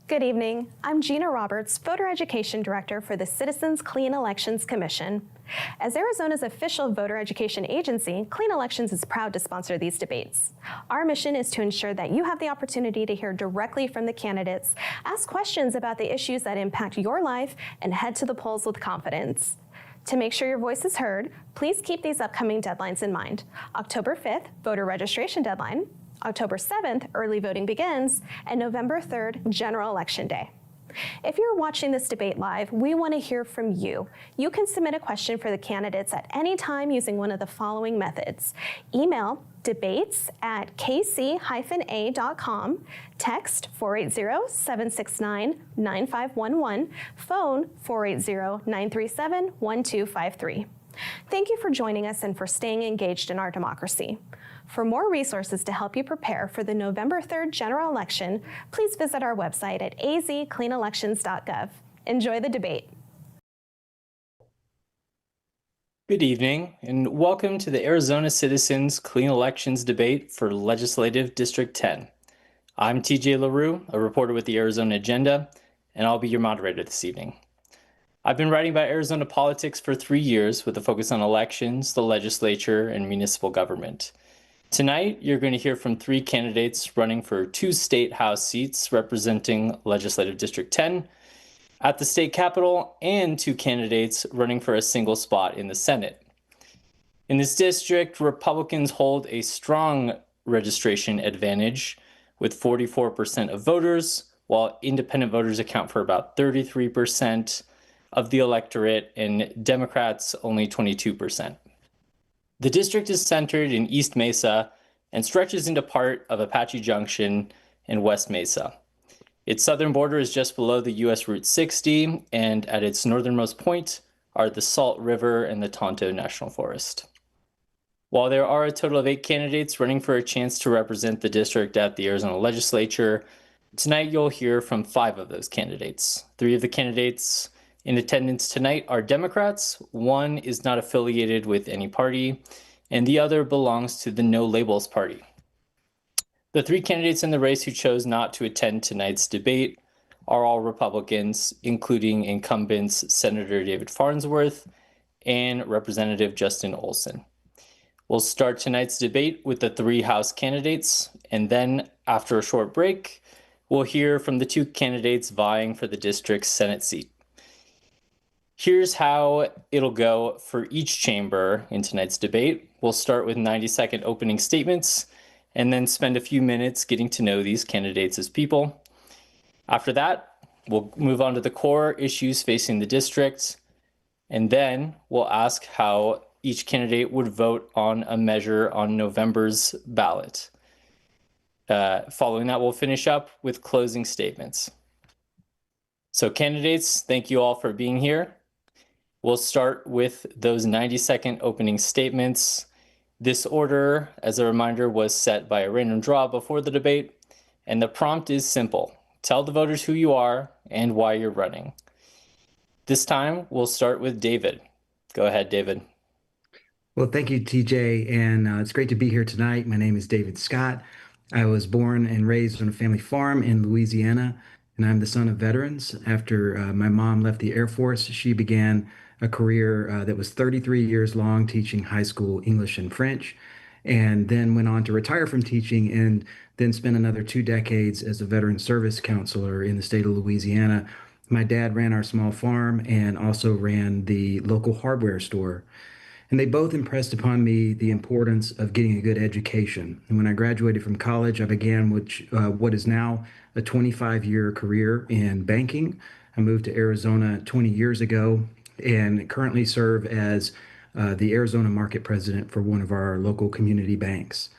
Good evening. I'm Gina Roberts, Voter Education Director for the Citizens Clean Elections Commission. As Arizona's official voter education agency, Clean Elections is proud to sponsor these debates. Our mission is to ensure that you have the opportunity to hear directly from the candidates, ask questions about the issues that impact your life, and head to the polls with confidence. To make sure your voice is heard, please keep these upcoming deadlines in mind. October 5th, voter registration deadline. October 7th, early voting begins, and November 3rd, general election day. If you're watching this debate live, we want to hear from you. You can submit a question for the candidates at any time using one of the following methods. Email debates@kc-a.com, text 480-769-9511, phone 480-937-1253. Thank you for joining us and for staying engaged in our democracy. For more resources to help you prepare for the November 3rd general election, please visit our website at azcleanelections.gov. Enjoy the debate. Good evening, and welcome to the Arizona Citizens Clean Elections debate for Legislative District 10. I'm TJ LaRue, a reporter with the Arizona Agenda, and I'll be your moderator this evening. I've been writing about Arizona politics for 3 years with a focus on elections, the legislature, and municipal government. Tonight, you're going to hear from 3 candidates running for 2 state house seats representing Legislative District 10 at the state capitol, and 2 candidates running for a single spot in the Senate. In this district, Republicans hold a strong registration advantage with 44% of voters, while independent voters account for about 33% of the electorate, and Democrats only 22%. The district is centered in East Mesa and stretches into part of Apache Junction and West Mesa. Its southern border is just below the U.S. Route 60, and at its northernmost point are the Salt River and the Tonto National Forest. While there are a total of 8 candidates running for a chance to represent the district at the Arizona legislature, tonight you'll hear from 5 of those candidates. 3 of the candidates in attendance tonight are Democrats. 1 is not affiliated with any party, and the other belongs to the No Labels Party. The 3 candidates in the race who chose not to attend tonight's debate are all Republicans, including incumbents Senator David Farnsworth and Representative Justin Olson. We'll start tonight's debate with the 3 House candidates, and then after a short break, we'll hear from the 2 candidates vying for the district's Senate seat. Here's how it'll go for each chamber in tonight's debate. We'll start with 90-second opening statements and then spend a few minutes getting to know these candidates as people. After that, we'll move on to the core issues facing the district, and then we'll ask how each candidate would vote on a measure on November's ballot. Following that, we'll finish up with closing statements. So candidates, thank you all for being here. We'll start with those 90-second opening statements. This order, as a reminder, was set by a random draw before the debate, and the prompt is simple. Tell the voters who you are and why you're running. This time, we'll start with David. Go ahead, David. Well, thank you, TJ, and it's great to be here tonight. My name is David Scott. I was born and raised on a family farm in Louisiana, and I'm the son of veterans. After my mom left the Air Force, she began a career that was 33 years long, teaching high school English and French, and then went on to retire from teaching and then spent another 2 decades as a veteran service counselor in the state of Louisiana. My dad ran our small farm and also ran the local hardware store. And they both impressed upon me the importance of getting a good education. And when I graduated from college, I began what is now a 25-year career in banking. I moved to Arizona 20 years ago and currently serve as the Arizona market president for one of our local community banks,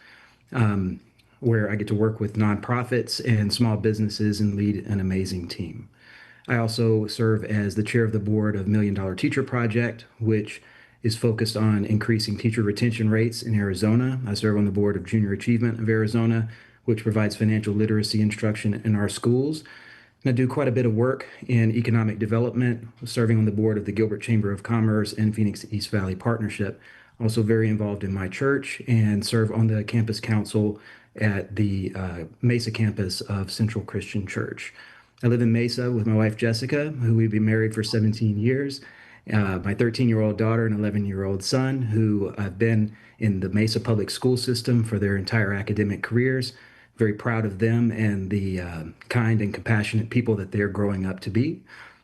where I get to work with nonprofits and small businesses and lead an amazing team. I also serve as the chair of the board of Million Dollar Teacher Project, which is focused on increasing teacher retention rates in Arizona. I serve on the board of Junior Achievement of Arizona, which provides financial literacy instruction in our schools. And I do quite a bit of work in economic development, serving on the board of the Gilbert Chamber of Commerce and Phoenix East Valley Partnership. Also very involved in my church and serve on the campus council at the Mesa campus of Central Christian Church. I live in Mesa with my wife Jessica, who we've been married for 17 years. My 13-year-old daughter and 11-year-old son, who have been in the Mesa public school system for their entire academic careers. Very proud of them and the kind and compassionate people that they're growing up to be.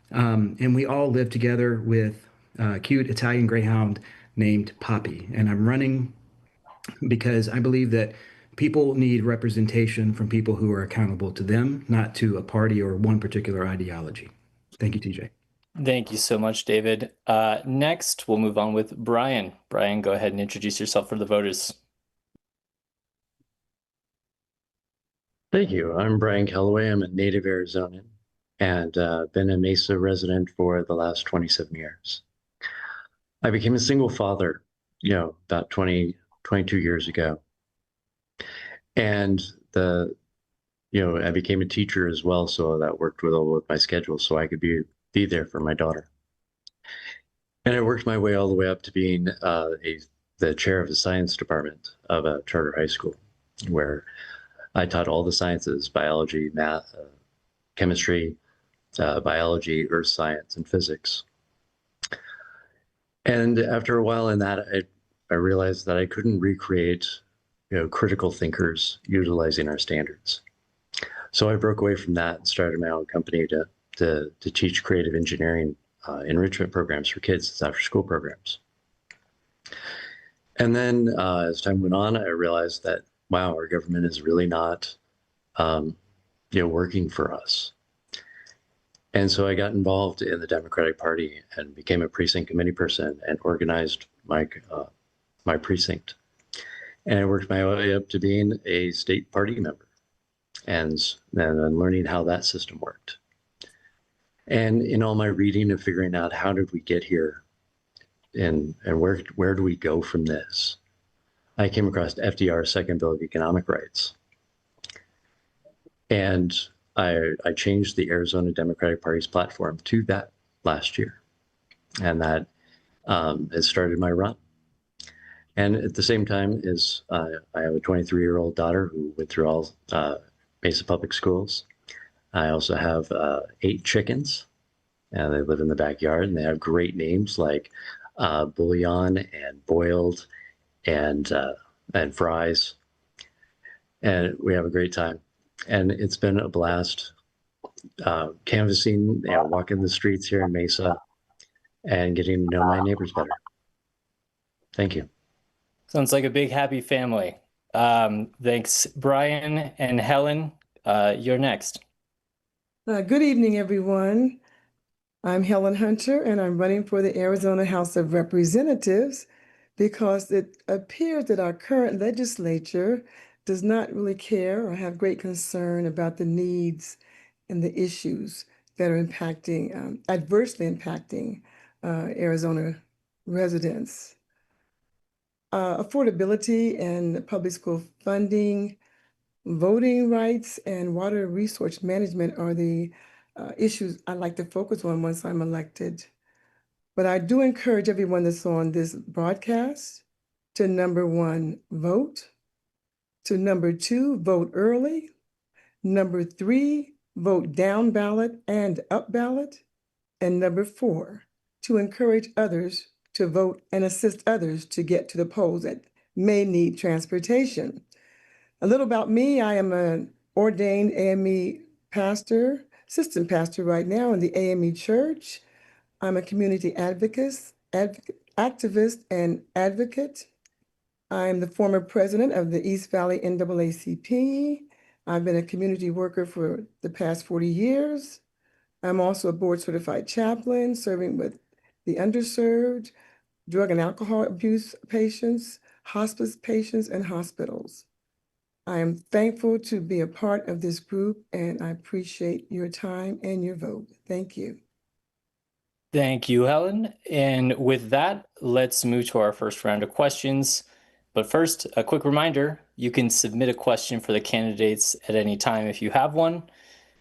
And we all live together with a cute Italian Greyhound named Poppy. And I'm running because I believe that people need representation from people who are accountable to them, not to a party or one particular ideology. Thank you, TJ. Thank you so much, David. Next, we'll move on with Brian. Brian, go ahead and introduce yourself for the voters. Thank you. I'm Brian Calloway. I'm a native Arizonan and been a Mesa resident for the last 27 years. I became a single father, about 22 years ago. And I became a teacher as well, so that worked with my schedule so I could be there for my daughter. And I worked my way all the way up to being the chair of the science department of a charter high school, where I taught all the sciences: biology, math, chemistry, biology, earth science, and physics. And after a while in that, I realized that I couldn't recreate, critical thinkers utilizing our standards. So I broke away from that and started my own company to teach creative engineering enrichment programs for kids as after-school programs. And then as time went on, I realized that, wow, our government is really not, working for us. And so I got involved in the Democratic Party and became a precinct committee person and organized my precinct. And I worked my way up to being a state party member and then learning how that system worked. And in all my reading and figuring out how did we get here and where do we go from this, I came across FDR's Second Bill of Economic Rights. And I changed the Arizona Democratic Party's platform to that last year. And that has started my run. And at the same time I have a 23-year-old daughter who went through all Mesa Public Schools. I also have 8 chickens, and they live in the backyard, and they have great names like Bouillon and Boiled and Fries. And we have a great time. And it's been a blast canvassing, walking the streets here in Mesa and getting to know my neighbors better. Thank you. Sounds like a big, happy family. Thanks, Brian and Helen. You're next. Good evening, everyone. I'm Helen Hunter, and I'm running for the Arizona House of Representatives because it appears that our current legislature does not really care or have great concern about the needs and the issues that are adversely impacting Arizona residents. Affordability and public school funding, voting rights, and water resource management are the issues I'd like to focus on once I'm elected. But I do encourage everyone that's on this broadcast to number 1, vote. To number 2, vote early. Number 3, vote down ballot and up ballot. And number 4, to encourage others to vote and assist others to get to the polls that may need transportation. A little about me: I am an ordained AME pastor, assistant pastor right now in the AME Church. I'm a community activist and advocate. I'm the former president of the East Valley NAACP. I've been a community worker for the past 40 years. I'm also a board certified chaplain serving with the underserved, drug and alcohol abuse patients, hospice patients, and hospitals. I am thankful to be a part of this group, and I appreciate your time and your vote. Thank you. Thank you, Helen. And with that, let's move to our first round of questions. But first, a quick reminder, you can submit a question for the candidates at any time if you have one.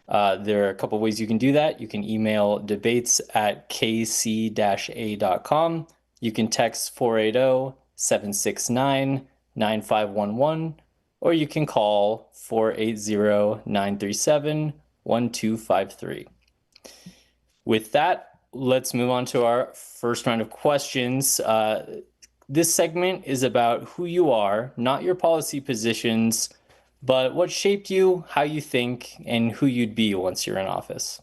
There are a couple ways you can do that. You can email debates@kc-a.com. You can text 480-769-9511, or you can call 480-937-14 1253. With that, let's move on to our first round of questions. This segment is about who you are, not your policy positions, but what shaped you, how you think, and who you'd be once you're in office.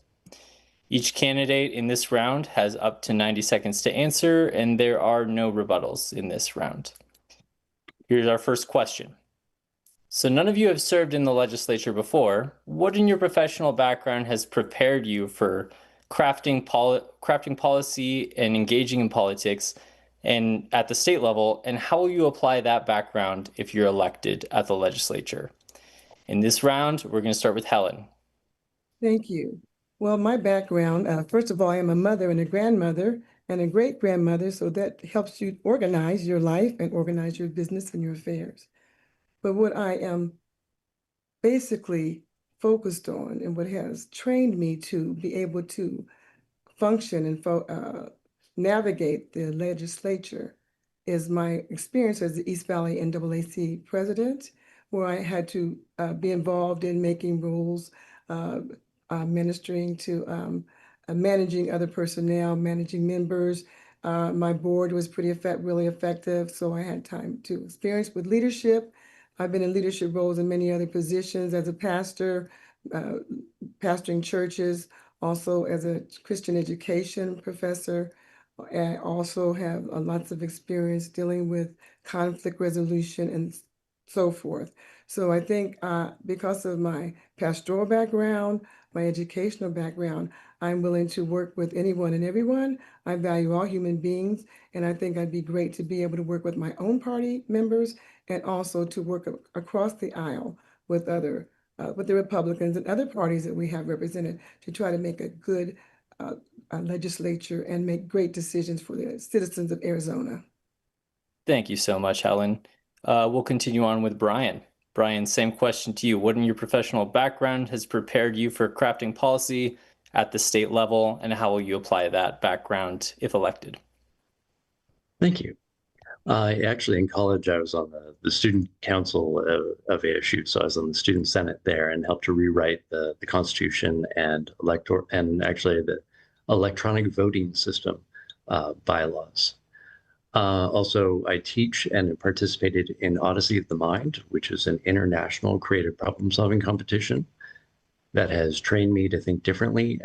Each candidate in this round has up to 90 seconds to answer, and there are no rebuttals in this round. Here's our first question. So none of you have served in the legislature before. What in your professional background has prepared you for crafting policy and engaging in politics and at the state level, and how will you apply that background if you're elected at the legislature? In this round, we're going to start with Helen. Thank you. Well, my background, first of all, I am a mother and a grandmother and a great-grandmother, so that helps you organize your life and organize your business and your affairs. But what I am basically focused on and what has trained me to be able to function and navigate the legislature is my experience as the East Valley NAAC president, where I had to be involved in making rules, ministering to managing other personnel, managing members. My board was really effective, so I had time to experience with leadership. I've been in leadership roles in many other positions as a pastor, pastoring churches, also as a Christian education professor. I also have lots of experience dealing with conflict resolution and so forth. So I think because of my pastoral background, my educational background, I'm willing to work with anyone and everyone. I value all human beings, and I think I'd be great to be able to work with my own party members and also to work across the aisle with with the Republicans and other parties that we have represented to try to make a good legislature and make great decisions for the citizens of Arizona. Thank you so much, Helen. We'll continue on with Brian. Brian, same question to you. What in your professional background has prepared you for crafting policy at the state level, and how will you apply that background if elected? Thank you. Actually, in college, I was on the student council of ASU, so I was on the student senate there and helped to rewrite the Constitution and actually the electronic voting system bylaws. Also, I teach and participated in Odyssey of the Mind, which is an international creative problem-solving competition that has trained me to think differently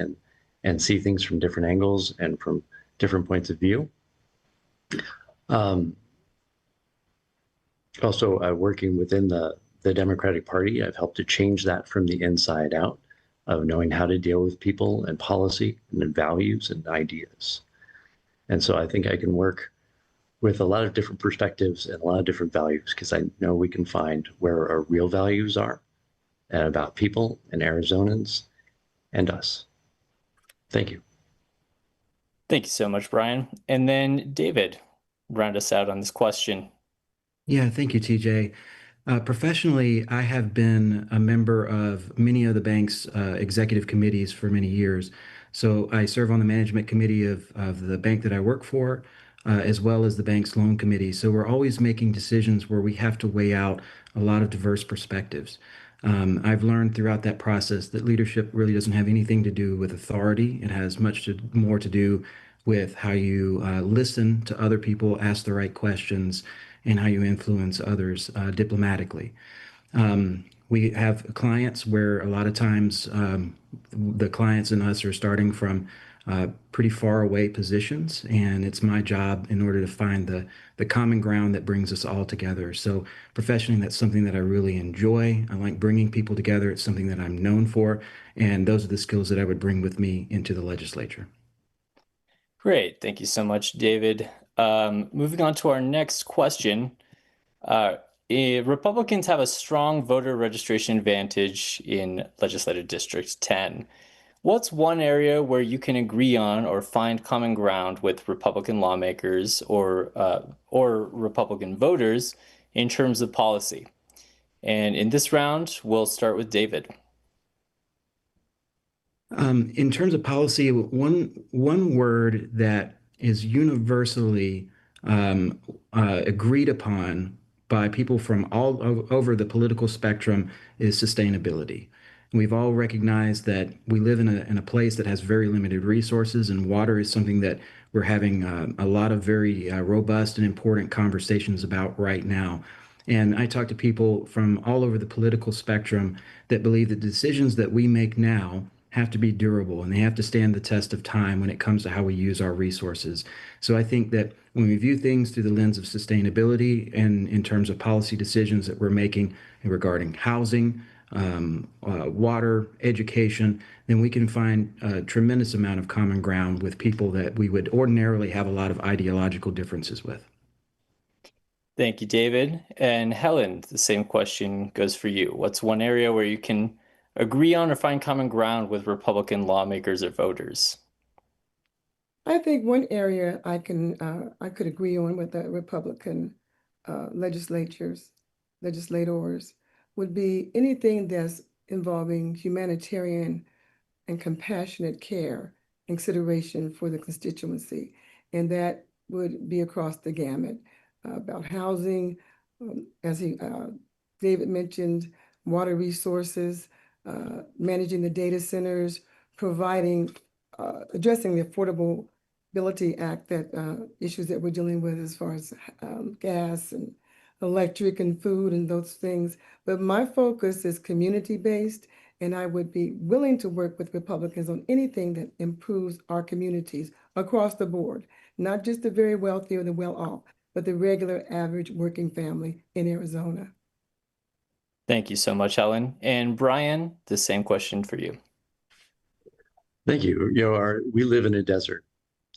and see things from different angles and from different points of view. Also, working within the Democratic Party, I've helped to change that from the inside out, of knowing how to deal with people and policy and values and ideas. And so I think I can work with a lot of different perspectives and a lot of different values, because I know we can find where our real values are and about people and Arizonans and us. Thank you. Thank you so much, Brian. And then David, round us out on this question. Yeah, thank you, TJ. Professionally, I have been a member of many of the bank's executive committees for many years. So I serve on the management committee of the bank that I work for, as well as the bank's loan committee. So we're always making decisions where we have to weigh out a lot of diverse perspectives. I've learned throughout that process that leadership really doesn't have anything to do with authority. It has more to do with how you listen to other people, ask the right questions, and how you influence others diplomatically. We have clients where a lot of times the clients and us are starting from pretty far away positions, and it's my job in order to find the common ground that brings us all together. So professionally, that's something that I really enjoy. I like bringing people together. It's something that I'm known for, and those are the skills that I would bring with me into the legislature. Great. Thank you so much, David. Moving on to our next question. Republicans have a strong voter registration advantage in Legislative District 10. What's one area where you can agree on or find common ground with Republican lawmakers or Republican voters in terms of policy? And in this round, we'll start with David. In terms of policy, one word that is universally agreed upon by people from all over the political spectrum is sustainability. We've all recognized that we live in a place that has very limited resources, and water is something that we're having a lot of very robust and important conversations about right now. And I talk to people from all over the political spectrum that believe that decisions that we make now have to be durable and they have to stand the test of time when it comes to how we use our resources. So I think that when we view things through the lens of sustainability and in terms of policy decisions that we're making regarding housing, water, education, then we can find a tremendous amount of common ground with people that we would ordinarily have a lot of ideological differences with. Thank you, David. And Helen, the same question goes for you. What's one area where you can agree on or find common ground with Republican lawmakers or voters? I think one area I could agree on with the Republican legislators would be anything that's involving humanitarian and compassionate care and consideration for the constituency. And that would be across the gamut about housing, as David mentioned, water resources, managing the data centers, providing, addressing the Affordability Act, that issues that we're dealing with as far as gas and electric and food and those things. But my focus is community-based, and I would be willing to work with Republicans on anything that improves our communities across the board, not just the very wealthy or the well-off, but the regular average working family in Arizona. Thank you so much, Helen. And Brian, the same question for you. Thank you. We live in a desert,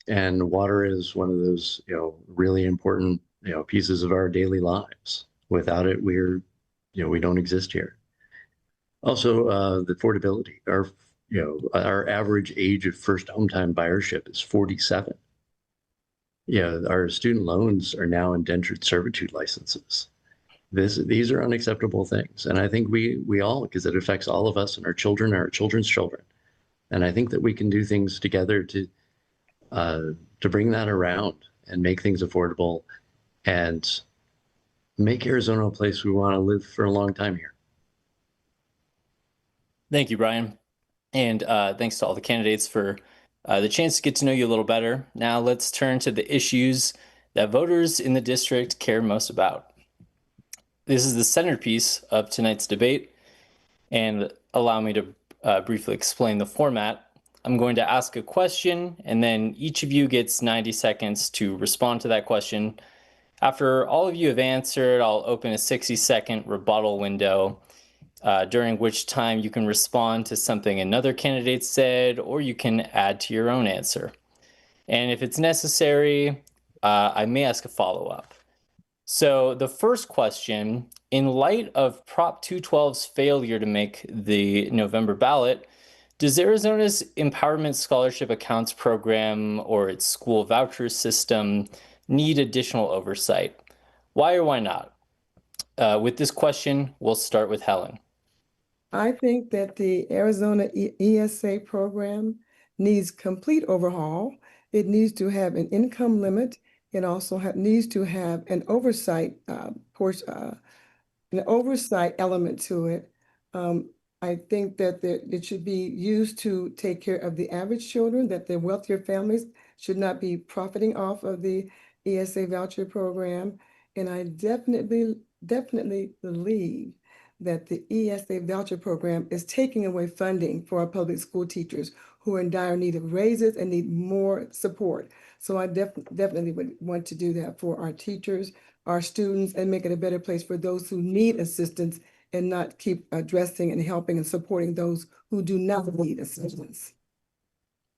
and water is one of those, really important, pieces of our daily lives. Without it, we don't exist here. Also, the affordability. Our average age of first home-time buyership is 47. Our student loans are now indentured servitude licenses. These are unacceptable things, and I think we all, because it affects all of us and our children and our children's children. And I think that we can do things together to bring that around and make things affordable and make Arizona a place we want to live for a long time here. Thank you, Brian. And thanks to all the candidates for the chance to get to know you a little better. Now let's turn to the issues that voters in the district care most about. This is the centerpiece of tonight's debate, and allow me to briefly explain the format. I'm going to ask a question, and then each of you gets 90 seconds to respond to that question. After all of you have answered, I'll open a 60-second rebuttal window, during which time you can respond to something another candidate said, or you can add to your own answer. And if it's necessary, I may ask a follow-up. So the first question, in light of Prop 212's failure to make the November ballot, does Arizona's Empowerment Scholarship Accounts program or its school voucher system need additional oversight? Why or why not? With this question, we'll start with Helen. I think that the Arizona ESA program needs complete overhaul. It needs to have an income limit. It also needs to have an oversight an oversight element to it. I think that it should be used to take care of the average children, that the wealthier families should not be profiting off of the ESA voucher program. And I definitely believe that the ESA voucher program is taking away funding for our public school teachers who are in dire need of raises and need more support. So I definitely would want to do that for our teachers, our students, and make it a better place for those who need assistance and not keep addressing and helping and supporting those who do not need assistance.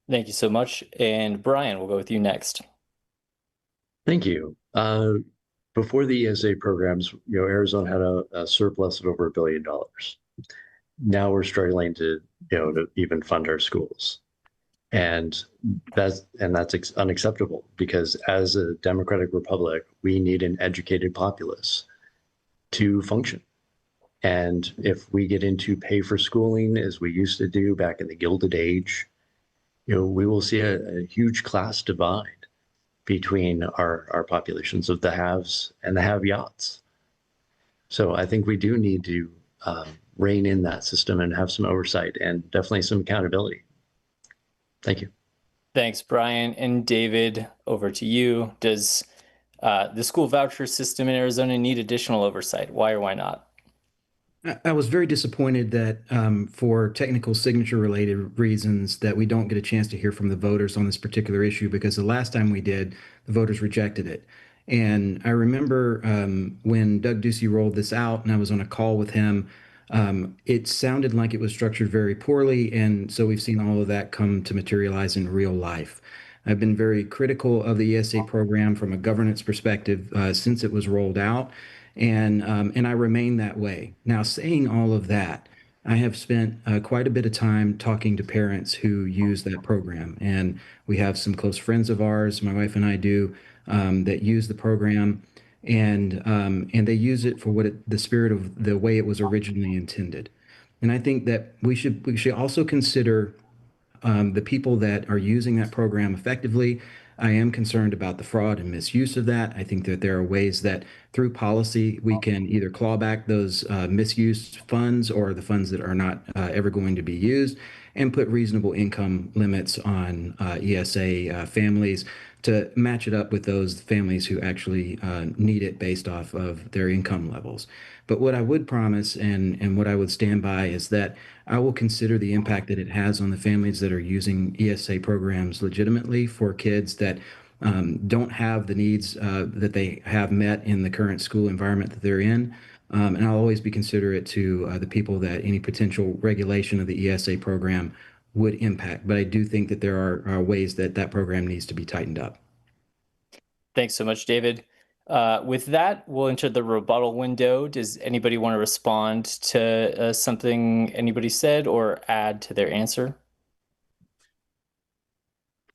Thank you so much. And Brian, we'll go with you next. Thank you. Before the ESA programs, Arizona had a surplus of over $1 billion. Now we're struggling to even fund our schools. And that's unacceptable, because as a democratic republic, we need an educated populace to function. And if we get into pay for schooling, as we used to do back in the Gilded Age, we will see a huge class divide between our populations of the haves and the have-yachts. So I think we do need to rein in that system and have some oversight and definitely some accountability. Thank you. Thanks, Brian. And David, over to you. Does the school voucher system in Arizona need additional oversight? Why or why not? I was very disappointed that for technical signature related reasons that we don't get a chance to hear from the voters on this particular issue because the last time we did, the voters rejected it. And I remember when Doug Ducey rolled this out and I was on a call with him, it sounded like it was structured very poorly. And so we've seen all of that come to materialize in real life. I've been very critical of the ESA program from a governance perspective since it was rolled out and I remain that way. Now, saying all of that, I have spent quite a bit of time talking to parents who use that program, and we have some close friends of ours, my wife and I do, that use the program, and they use it for the spirit of the way it was originally intended. And I think that we should also consider the people that are using that program effectively. I am concerned about the fraud and misuse of that. I think that there are ways that through policy we can either claw back those misused funds or the funds that are not ever going to be used and put reasonable income limits on ESA families to match it up with those families who actually need it based off of their income levels. But what I would promise and what I would stand by is that I will consider the impact that it has on the families that are using ESA programs legitimately for kids that don't have the needs that they have met in the current school environment that they're in. And I'll always be considerate to the people that any potential regulation of the ESA program would impact. But I do think that there are ways that that program needs to be tightened up. Thanks so much, David. With that, we'll enter the rebuttal window. Does anybody want to respond to something anybody said or add to their answer?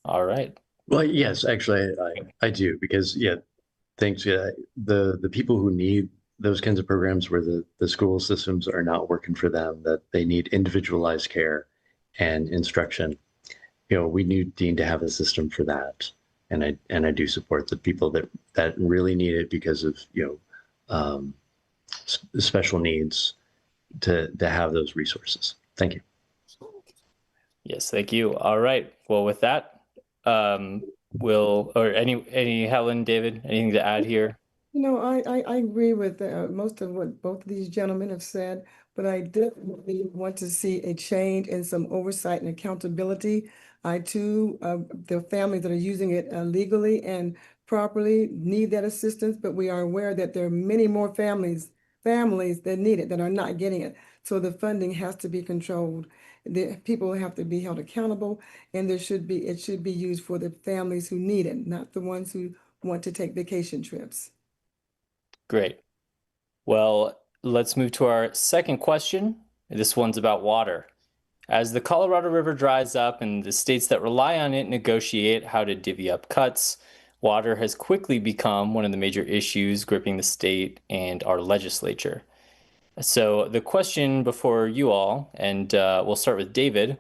All right. Well, yes, actually, I do because yeah, thanks. Yeah, the people who need those kinds of programs where the school systems are not working for them, that they need individualized care and instruction. We need to have a system for that, and I do support the people that really need it because of special needs to have those resources. Thank you. Yes, thank you. All right. Well, with that, will or any Helen, David, anything to add here? I agree with most of what both of these gentlemen have said, but I definitely want to see a change and some oversight and accountability. I too, the families that are using it legally and properly need that assistance, but we are aware that there are many more families that need it that are not getting it. So the funding has to be controlled. The people have to be held accountable, and it should be used for the families who need it, not the ones who want to take vacation trips. Great. Well, let's move to our second question. This one's about water. As the Colorado River dries up and the states that rely on it negotiate how to divvy up cuts, water has quickly become one of the major issues gripping the state and our legislature. So the question before you all, and we'll start with David,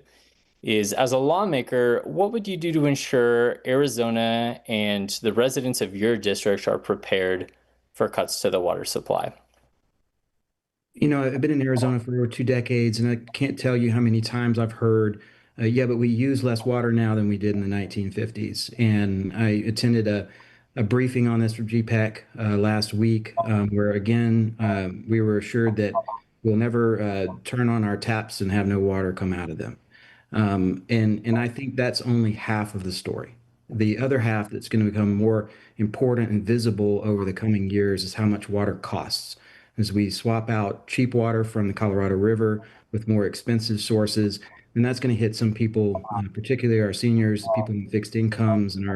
is as a lawmaker, what would you do to ensure Arizona and the residents of your district are prepared for cuts to the water supply? I've been in Arizona for over 2 decades, and I can't tell you how many times I've heard, yeah, but we use less water now than we did in the 1950s. And I attended a briefing on this from GPEC last week, where again, we were assured that we'll never turn on our taps and have no water come out of them. And I think that's only half of the story. The other half that's going to become more important and visible over the coming years is how much water costs as we swap out cheap water from the Colorado River with more expensive sources. And that's going to hit some people, particularly our seniors, people in fixed incomes, and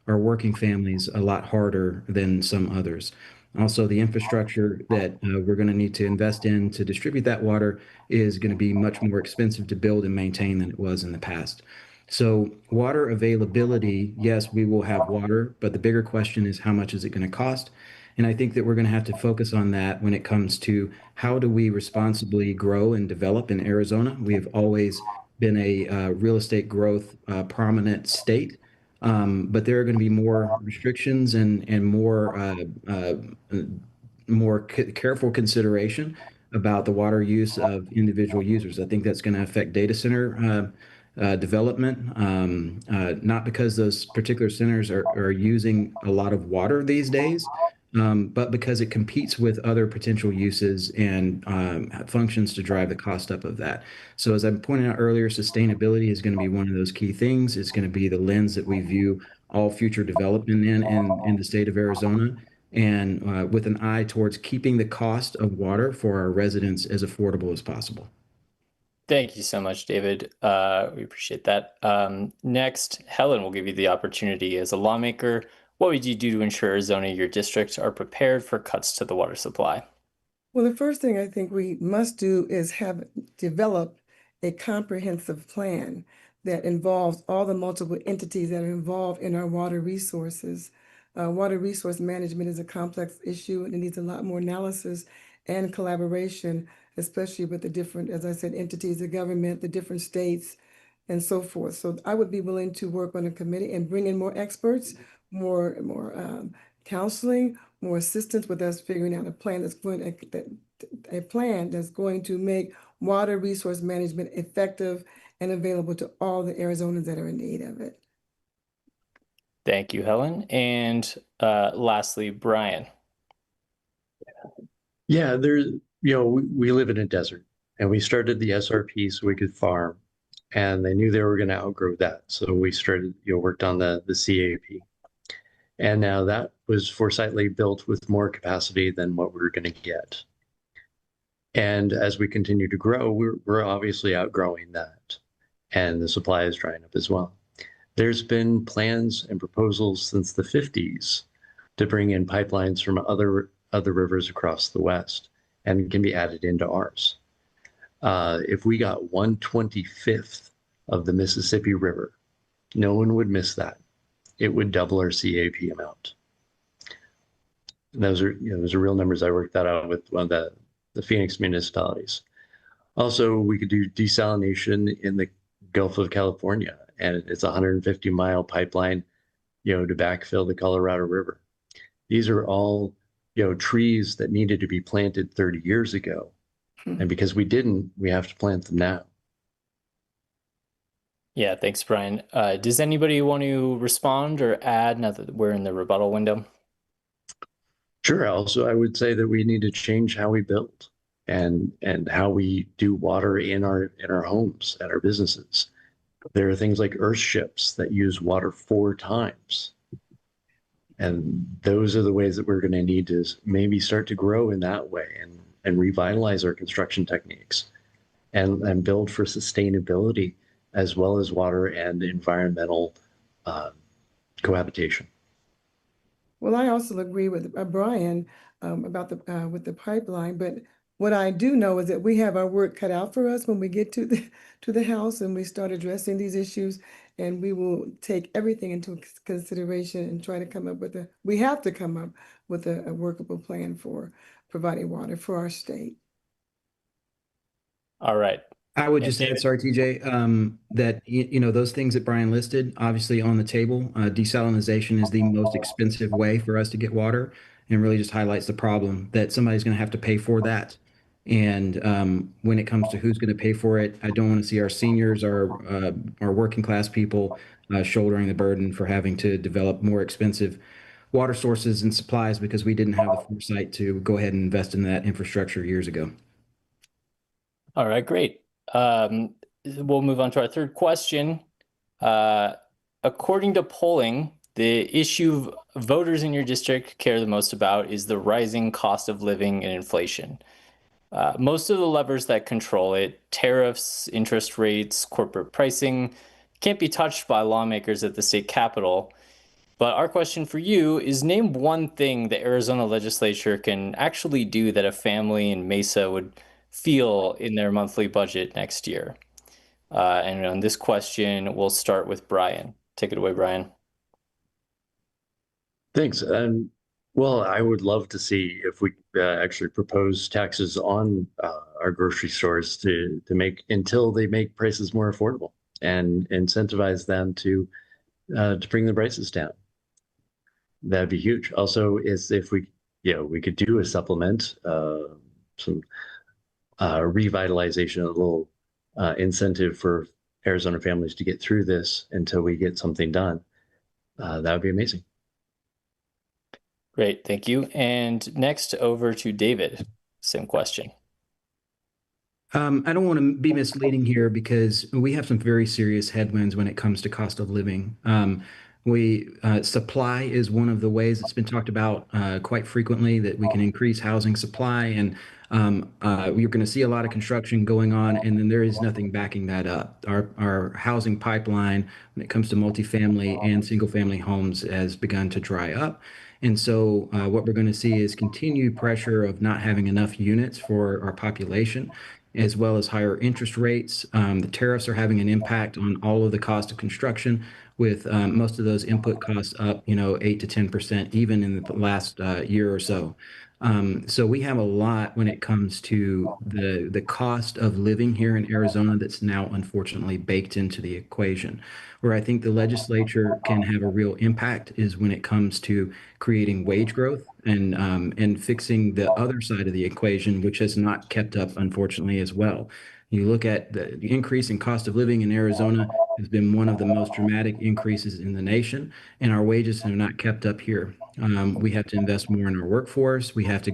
our working families a lot harder than some others. Also, the infrastructure that we're going to need to invest in to distribute that water is going to be much more expensive to build and maintain than it was in the past. So, water availability, yes, we will have water, but the bigger question is how much is it going to cost? And I think that we're going to have to focus on that when it comes to how do we responsibly grow and develop in Arizona. We have always been a real estate growth prominent state, but there are going to be more restrictions and more careful consideration about the water use of individual users. I think that's going to affect data center development, not because those particular centers are using a lot of water these days, but because it competes with other potential uses and functions to drive the cost up of that. So as I pointed out earlier, sustainability is going to be one of those key things. It's going to be the lens that we view all future development in the state of Arizona, and with an eye towards keeping the cost of water for our residents as affordable as possible. Thank you so much, David. We appreciate that. Next, Helen will give you the opportunity. As a lawmaker, what would you do to ensure Arizona, your districts, are prepared for cuts to the water supply? Well, the first thing I think we must do is develop a comprehensive plan that involves all the multiple entities that are involved in our water resources. Water resource management is a complex issue and it needs a lot more analysis and collaboration, especially with the different, as I said, entities of government, the different states, and so forth. So I would be willing to work on a committee and bring in more experts, more counseling, more assistance with us figuring out a plan that's going to make water resource management effective and available to all the Arizonans that are in need of it. Thank you, Helen. And lastly, Brian. Yeah, we live in a desert, and we started the SRP so we could farm, and they knew they were going to outgrow that. So we started, worked on the CAP. And now that was foresightly built with more capacity than what we were going to get. And as we continue to grow, we're obviously outgrowing that. And the supply is drying up as well. There's been plans and proposals since the 50s to bring in pipelines from other rivers across the West and can be added into ours. If we got 1/25th of the Mississippi River, no one would miss that. It would double our CAP amount. And those are real numbers. I worked that out with one of the Phoenix municipalities. Also, we could do desalination in the Gulf of California, and it's a 150-mile pipeline, to backfill the Colorado River. These are all, trees that needed to be planted 30 years ago. And because we didn't, we have to plant them now. Yeah, thanks, Brian. Does anybody want to respond or add now that we're in the rebuttal window? Sure. Also, I would say that we need to change how we build and how we do water in our homes and our businesses. There are things like earthships that use water 4 times. And those are the ways that we're going to need to maybe start to grow in that way and revitalize our construction techniques and build for sustainability as well as water and environmental cohabitation. Well, I also agree with Brian about with the pipeline, but what I do know is that we have our work cut out for us when we get to the House and we start addressing these issues, and we will take everything into consideration and try to come up with we have to come up with a workable plan for providing water for our state. All right. I would just add, sorry, TJ, that those things that Brian listed, obviously on the table. Desalinization is the most expensive way for us to get water, and really just highlights the problem that somebody's going to have to pay for that. And when it comes to who's going to pay for it, I don't want to see our seniors, our working class people, shouldering the burden for having to develop more expensive water sources and supplies because we didn't have the foresight to go ahead and invest in that infrastructure years ago. All right, great. We'll move on to our third question. According to polling, the issue voters in your district care the most about is the rising cost of living and inflation. Most of the levers that control it, tariffs, interest rates, corporate pricing, can't be touched by lawmakers at the state capitol. But our question for you is, name one thing the Arizona legislature can actually do that a family in Mesa would feel in their monthly budget next year. And on this question, we'll start with Brian. Take it away, Brian. Thanks. Well, I would love to see if we actually propose taxes on our grocery stores to make until they make prices more affordable and incentivize them to bring the prices down. That'd be huge. Also, is if we could do a supplement, some revitalization, a little incentive for Arizona families to get through this until we get something done, that would be amazing. Great, thank you. And next over to David, same question. I don't want to be misleading here because we have some very serious headwinds when it comes to cost of living. Supply is one of the ways that's been talked about quite frequently that we can increase housing supply, and you're going to see a lot of construction going on, and then there is nothing backing that up. Our housing pipeline, when it comes to multifamily and single family homes, has begun to dry up. And so, what we're going to see is continued pressure of not having enough units for our population, as well as higher interest rates. The tariffs are having an impact on all of the cost of construction, with most of those input costs up, 8 to 10%, even in the last year or so. So we have a lot when it comes to the cost of living here in Arizona that's now unfortunately baked into the equation. Where I think the legislature can have a real impact is when it comes to creating wage growth and fixing the other side of the equation, which has not kept up, unfortunately, as well. You look at the increase in cost of living in Arizona has been one of the most dramatic increases in the nation, and our wages have not kept up here. We have to invest more in our workforce. We have to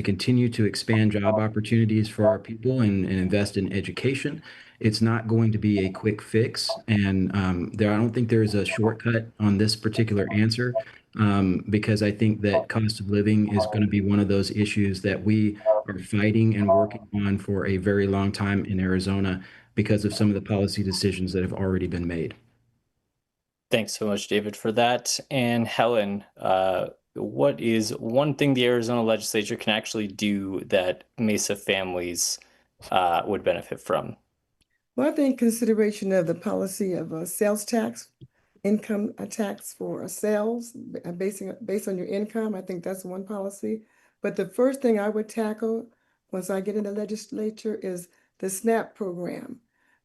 continue to expand job opportunities for our people and invest in education. It's not going to be a quick fix, and I don't think there is a shortcut on this particular answer, because I think that cost of living is going to be one of those issues that we are fighting and working on for a very long time in Arizona because of some of the policy decisions that have already been made. Thanks so much, David, for that. And Helen, what is one thing the Arizona legislature can actually do that Mesa families would benefit from? Well, I think consideration of the policy of a sales tax, income tax for sales, based on your income. I think that's one policy. But the first thing I would tackle once I get in the legislature is the SNAP program.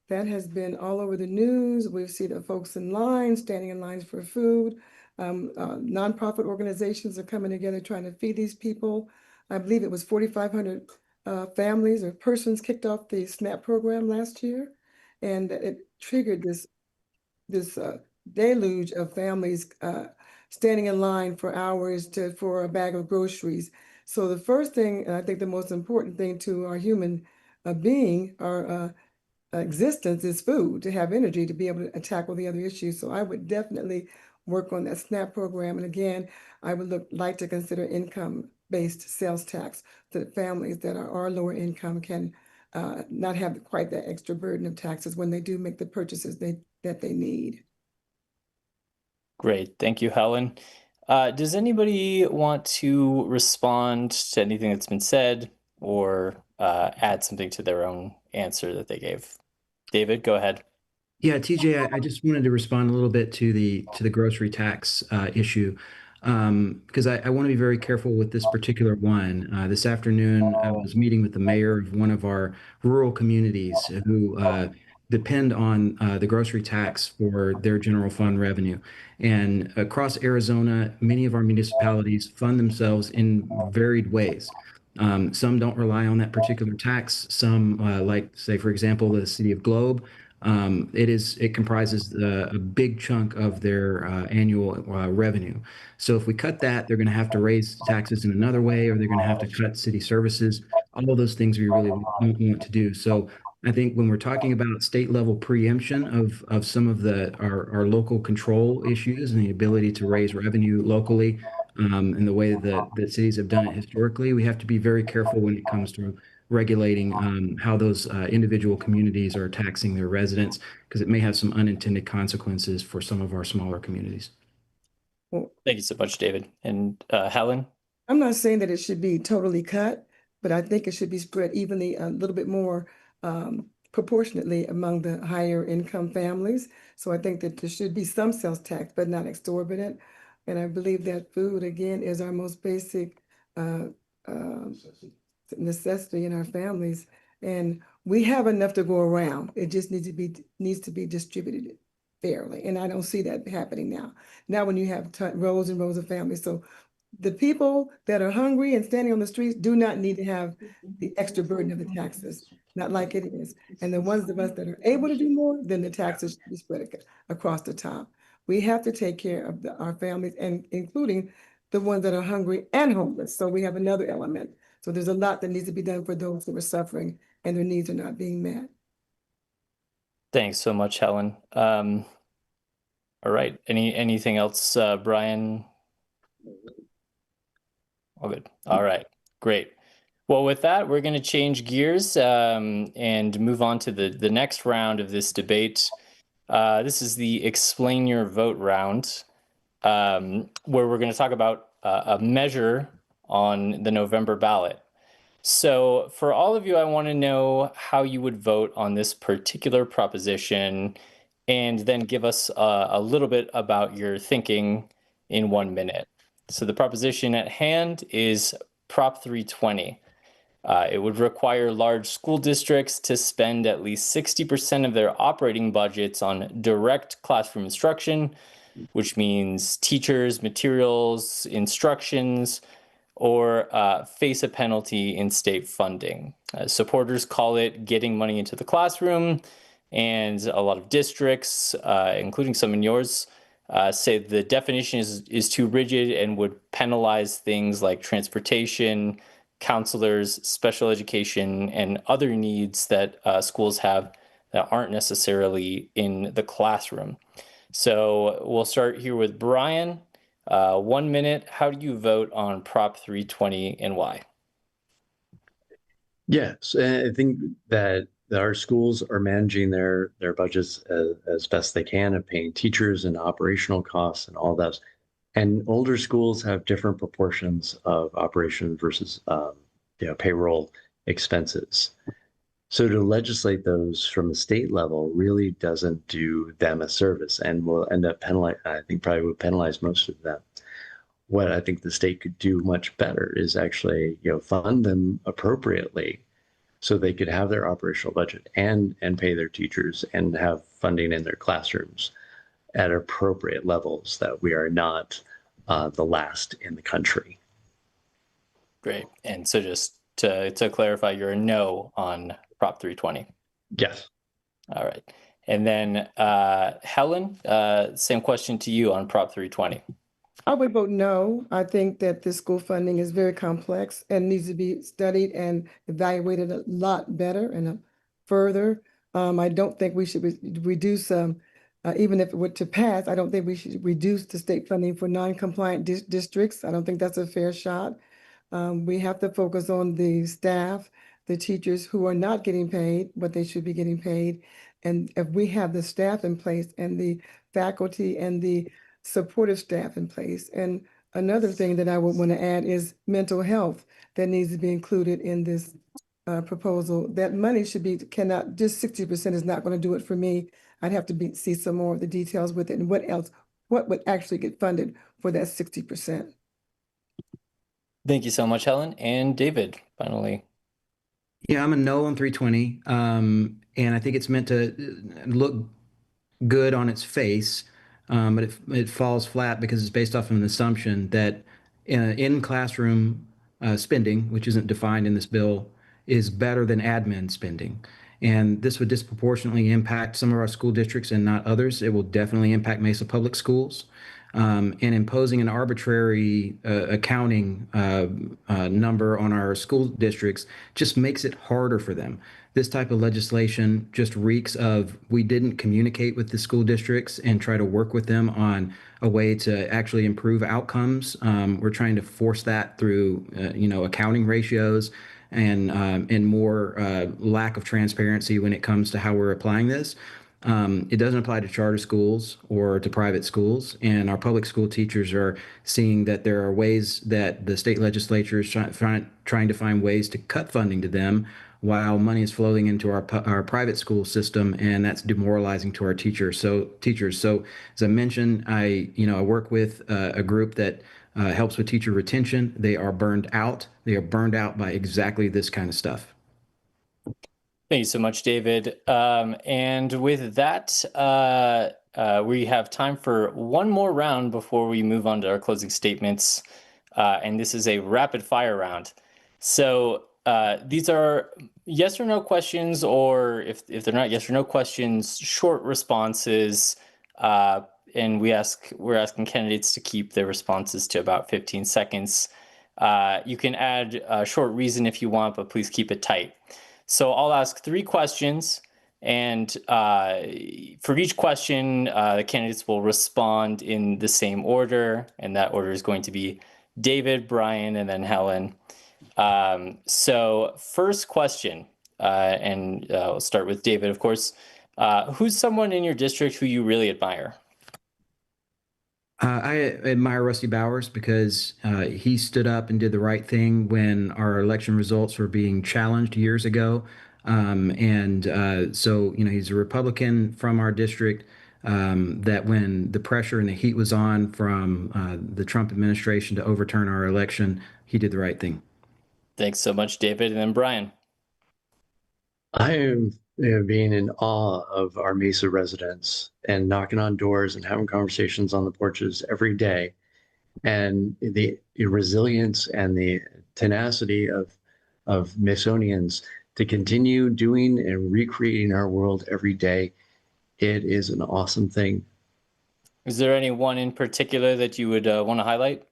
That has been all over the news. We've seen the folks in line, standing in lines for food. Nonprofit organizations are coming together trying to feed these people. I believe it was 4,500 families or persons kicked off the SNAP program last year, and it triggered this deluge of families standing in line for hours for a bag of groceries. So the first thing, and I think the most important thing to our human being, our existence, is food, to have energy to be able to tackle the other issues. So I would definitely work on that SNAP program. And again, I would like to consider income-based sales tax so that families that are lower income can not have quite that extra burden of taxes when they do make the purchases that they need. Great. Thank you, Helen. Does anybody want to respond to anything that's been said or add something to their own answer that they gave? David, go ahead. Yeah, TJ, I just wanted to respond a little bit to the grocery tax issue, because I want to be very careful with this particular one. This afternoon, I was meeting with the mayor of one of our rural communities who depend on the grocery tax for their general fund revenue. And across Arizona, many of our municipalities fund themselves in varied ways. Some don't rely on that particular tax. Some, like, say, for example, the city of Globe. It comprises a big chunk of their annual revenue. So if we cut that, they're going to have to raise taxes in another way, or they're going to have to cut city services. All of those things we really don't want to do. So I think when we're talking about state level preemption of some of our local control issues and the ability to raise revenue locally, and the way that cities have done it historically, we have to be very careful when it comes to regulating how those individual communities are taxing their residents, because it may have some unintended consequences for some of our smaller communities. Well, Thank you so much, David. And Helen? I'm not saying that it should be totally cut, but I think it should be spread evenly, a little bit more proportionately among the higher income families. So I think that there should be some sales tax, but not exorbitant. And I believe that food, again, is our most basic uh, uh, necessity in our families. And we have enough to go around. It just needs to be distributed fairly. And I don't see that happening now. Now, when you have rows and rows of families, so the people that are hungry and standing on the streets do not need to have the extra burden of the taxes, not like it is. And the ones of us that are able to do more, then the taxes should be spread across the top. We have to take care of our families, and including the ones that are hungry and homeless. So we have another element. So there's a lot that needs to be done for those who are suffering and their needs are not being met. Thanks so much, Helen. All right. Anything else, Brian? All good. All right. Great. Well, with that, we're going to change gears and move on to the next round of this debate. This is the Explain Your Vote round, where we're going to talk about a measure on the November ballot. So for all of you, I want to know how you would vote on this particular proposition, and then give us a little bit about your thinking in 1 minute. So the proposition at hand is Prop 320. It would require large school districts to spend at least 60% of their operating budgets on direct classroom instruction, which means teachers, materials, instructions, or face a penalty in state funding. Supporters call it getting money into the classroom, and a lot of districts, including some in yours, say the definition is too rigid and would penalize things like transportation, counselors, special education, and other needs that schools have that aren't necessarily in the classroom. So we'll start here with Brian. 1 minute, how do you vote on Prop 320 and why? Yes, and I think that our schools are managing their budgets as best they can, of paying teachers and operational costs and all that. And older schools have different proportions of operation versus payroll expenses. So to legislate those from the state level really doesn't do them a service, and will end up I think probably would penalize most of them. What I think the state could do much better is actually, fund them appropriately so they could have their operational budget and pay their teachers and have funding in their classrooms at appropriate levels, that we are not the last in the country. Great. And so just to clarify, you're a no on Prop 320. Yes. All right. And then Helen, same question to you on Prop 320. I would vote no. I think that this school funding is very complex and needs to be studied and evaluated a lot better and further. I don't think we should reduce, even if it were to pass, I don't think we should reduce the state funding for non-compliant districts. I don't think that's a fair shot. We have to focus on the staff, the teachers who are not getting paid what they should be getting paid. And if we have the staff in place and the faculty and the supportive staff in place. And another thing that I would want to add is mental health that needs to be included in this proposal. That money cannot, just 60% is not going to do it for me. I'd have to see some more of the details with it and what would actually get funded for that 60%. Thank you so much, Helen. And David, finally. Yeah, I'm a no on 320. And I think it's meant to look good on its face, but it falls flat because it's based off of an assumption that in classroom spending, which isn't defined in this bill, is better than admin spending. And this would disproportionately impact some of our school districts and not others. It will definitely impact Mesa Public Schools. And imposing an arbitrary accounting number on our school districts just makes it harder for them. This type of legislation just reeks of we didn't communicate with the school districts and try to work with them on a way to actually improve outcomes. We're trying to force that through, accounting ratios and more lack of transparency when it comes to how we're applying this. It doesn't apply to charter schools or to private schools, and our public school teachers are seeing that there are ways that the state legislature is trying to find ways to cut funding to them while money is flowing into our private school system, and that's demoralizing to our teachers. So as I mentioned, I work with a group that helps with teacher retention. They are burned out. They are burned out by exactly this kind of stuff. Thank you so much, David. And with that, we have time for one more round before we move on to our closing statements. and this is a rapid fire round. So these are yes or no questions, or if they're not yes or no questions, short responses. And we're asking candidates to keep their responses to about 15 seconds. You can add a short reason if you want, but please keep it tight. So I'll ask 3 questions, and for each question, the candidates will respond in the same order, and that order is going to be David, Brian, and then Helen. So first question, and we'll start with David, of course. Who's someone in your district who you really admire? I admire Rusty Bowers because he stood up and did the right thing when our election results were being challenged years ago. So, he's a Republican from our district that when the pressure and the heat was on from the Trump administration to overturn our election, he did the right thing. Thanks so much, David. And then Brian. I am being in awe of our Mesa residents and knocking on doors and having conversations on the porches every day. And the resilience and the tenacity of Masonians to continue doing and recreating our world every day. It is an awesome thing. Is there anyone in particular that you would want to highlight?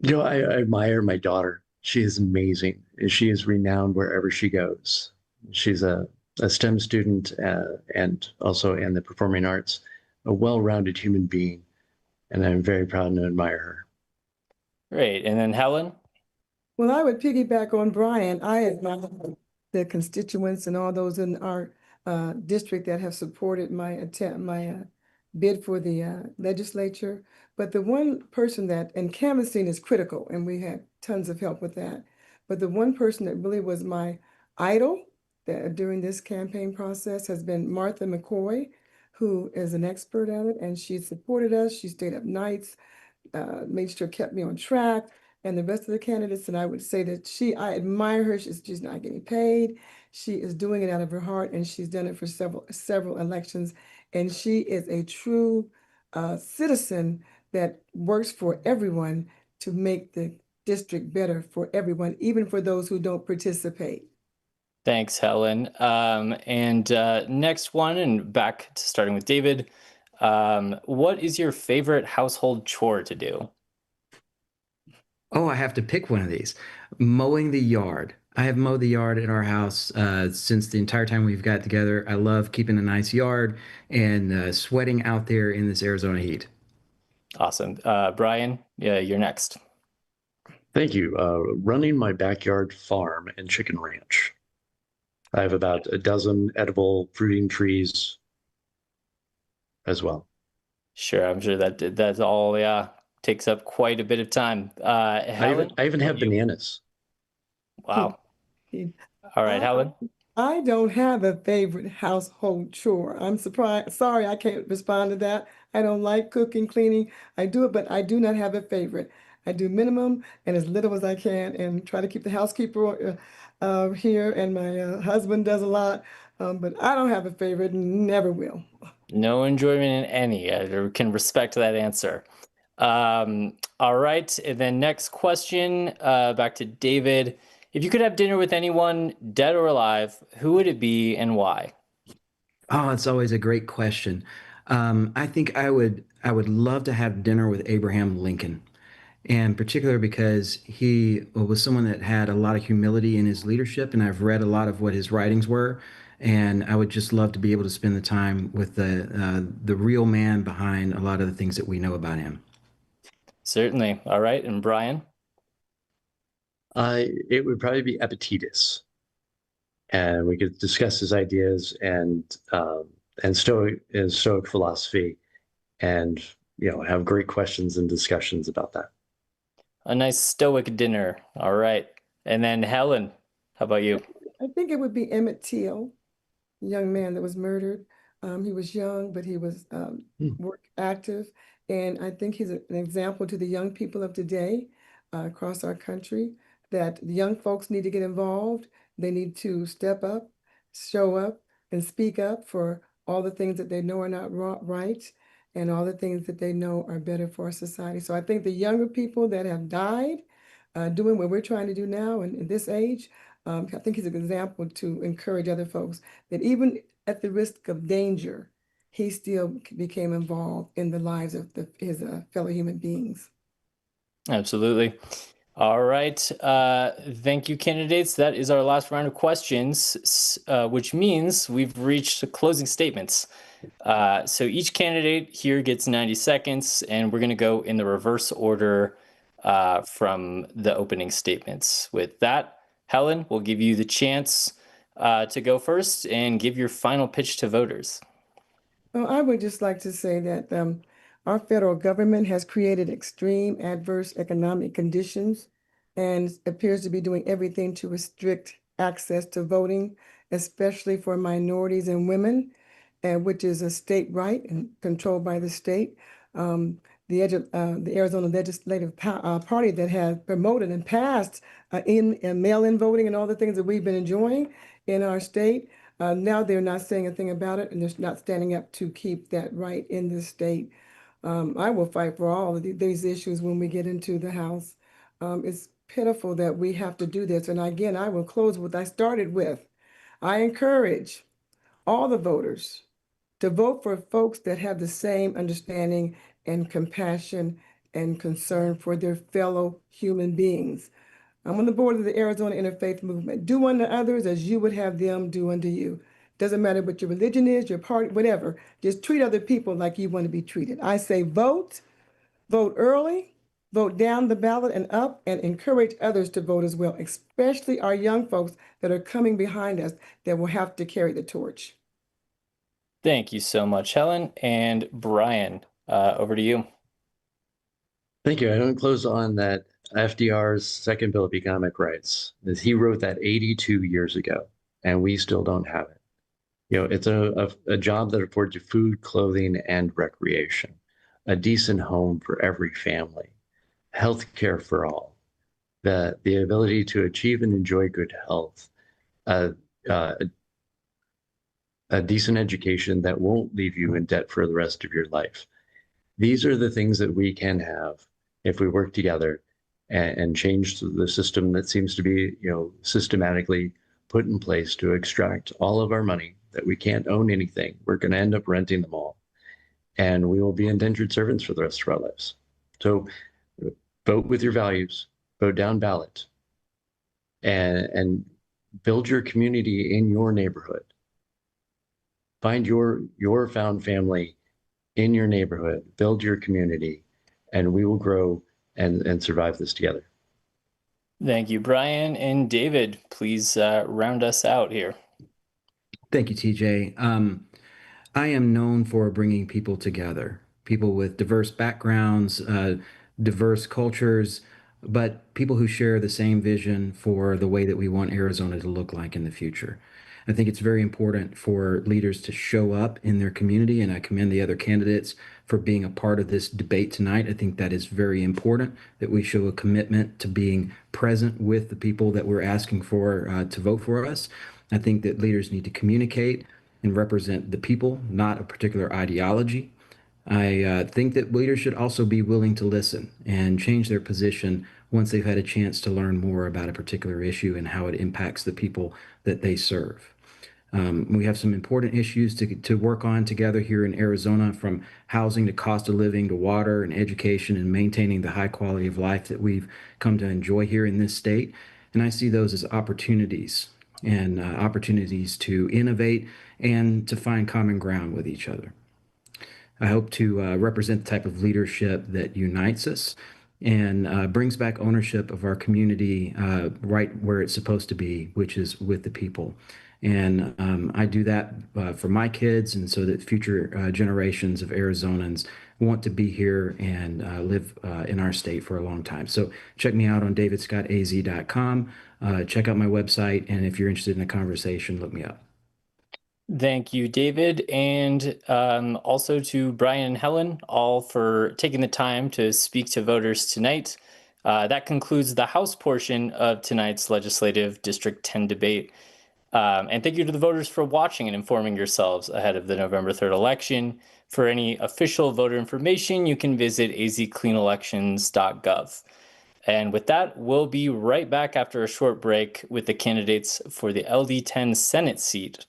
I admire my daughter. She is amazing. She is renowned wherever she goes. She's a STEM student and also in the performing arts, a well-rounded human being, and I'm very proud and admire her. Great. And then Helen? Well, I would piggyback on Brian. I admire the constituents and all those in our district that have supported my bid for the legislature. But the one person and canvassing is critical, and we had tons of help with that. But the one person that really was my idol during this campaign process has been Martha McCoy, who is an expert at it, and she supported us. She stayed up nights, made sure kept me on track, and the rest of the candidates. And I would say that I admire her. She's not getting paid. She is doing it out of her heart, and she's done it for several elections. And she is a true citizen that works for everyone to make the district better for everyone, even for those who don't participate. Thanks, Helen. And next one, and back to starting with David. What is your favorite household chore to do? Oh, I have to pick one of these. Mowing the yard. I have mowed the yard at our house since the entire time we've got together. I love keeping a nice yard and sweating out there in this Arizona heat. Awesome. Brian, you're next. Thank you. Running my backyard farm and chicken ranch. I have about a dozen edible fruiting trees as well. Sure, I'm sure that's all, takes up quite a bit of time. Helen, I even have you? bananas. Wow. All right, Helen. I don't have a favorite household chore. I'm surprised. Sorry, I can't respond to that. I don't like cooking, cleaning. I do it, but I do not have a favorite. I do minimum and as little as I can and try to keep the housekeeper here, and my husband does a lot. But I don't have a favorite and never will. No enjoyment in any. I can respect that answer. All right, and then next question, back to David. If you could have dinner with anyone, dead or alive, who would it be and why? Oh, it's always a great question. I think I would love to have dinner with Abraham Lincoln, and particular because he was someone that had a lot of humility in his leadership, and I've read a lot of what his writings were, and I would just love to be able to spend the time with the real man behind a lot of the things that we know about him. Certainly. All right, and Brian? It would probably be Epictetus, and we could discuss his ideas and Stoic philosophy, and have great questions and discussions about that. A nice stoic dinner. All right. And then Helen, how about you? I think it would be Emmett Till, the young man that was murdered. He was young, but he was work active. And I think he's an example to the young people of today across our country that the young folks need to get involved. They need to step up, show up, and speak up for all the things that they know are not right. and all the things that they know are better for our society. So I think the younger people that have died doing what we're trying to do now in this age, I think he's an example to encourage other folks that even at the risk of danger, he still became involved in the lives of his fellow human beings. Absolutely. All right. Thank you, candidates. That is our last round of questions, which means we've reached closing statements. So each candidate here gets 90 seconds, and we're going to go in the reverse order from the opening statements. With that, Helen, we'll give you the chance to go first and give your final pitch to voters. Well, I would just like to say that our federal government has created extreme adverse economic conditions and appears to be doing everything to restrict access to voting, especially for minorities and women, which is a state right and controlled by the state. The Arizona Legislative Party that has promoted and passed in mail-in voting and all the things that we've been enjoying in our state. Now they're not saying a thing about it, and they're not standing up to keep that right in the state. I will fight for all of these issues when we get into the House. It's pitiful that we have to do this. And again, I will close with what I started with. I encourage all the voters to vote for folks that have the same understanding and compassion and concern for their fellow human beings. I'm on the board of the Arizona Interfaith Movement. Do unto others as you would have them do unto you. Doesn't matter what your religion is, your party, whatever. Just treat other people like you want to be treated. I say vote early, vote down the ballot and up, and encourage others to vote as well, especially our young folks that are coming behind us that will have to carry the torch. Thank you so much, Helen. And Brian, over to you. Thank you. I want to close on that FDR's second Bill of Economic Rights. He wrote that 82 years ago, and we still don't have it. It's a job that affords you food, clothing, and recreation, a decent home for every family, health care for all, the ability to achieve and enjoy good health, uh, a decent education that won't leave you in debt for the rest of your life. These are the things that we can have if we work together and change the system that seems to be, systematically put in place to extract all of our money, that we can't own anything. We're going to end up renting them all. And we will be indentured servants for the rest of our lives. So vote with your values, vote down ballot, and build your community in your neighborhood. Find your found family in your neighborhood, build your community, and we will grow and survive this together. Thank you, Brian. And David, please round us out here. Thank you, TJ. I am known for bringing people together, people with diverse backgrounds, diverse cultures, but people who share the same vision for the way that we want Arizona to look like in the future. I think it's very important for leaders to show up in their community, and I commend the other candidates for being a part of this debate tonight. I think that is very important that we show a commitment to being present with the people that we're asking for to vote for us. I think that leaders need to communicate and represent the people, not a particular ideology. I think that leaders should also be willing to listen and change their position once they've had a chance to learn more about a particular issue and how it impacts the people that they serve. We have some important issues to work on together here in Arizona, from housing to cost of living to water and education and maintaining the high quality of life that we've come to enjoy here in this state. And I see those as opportunities and opportunities to innovate and to find common ground with each other. I hope to represent the type of leadership that unites us and brings back ownership of our community right where it's supposed to be, which is with the people. And I do that for my kids, and so that future generations of Arizonans want to be here and live in our state for a long time. So check me out on davidscottaz.com. Check out my website, and if you're interested in a conversation, look me up. Thank you, David, and also to Brian and Helen, all for taking the time to speak to voters tonight. That concludes the House portion of tonight's Legislative District 10 debate. And thank you to the voters for watching and informing yourselves ahead of the November 3rd election. For any official voter information, you can visit azcleanelections.gov. And with that, we'll be right back after a short break with the candidates for the LD10 Senate seat.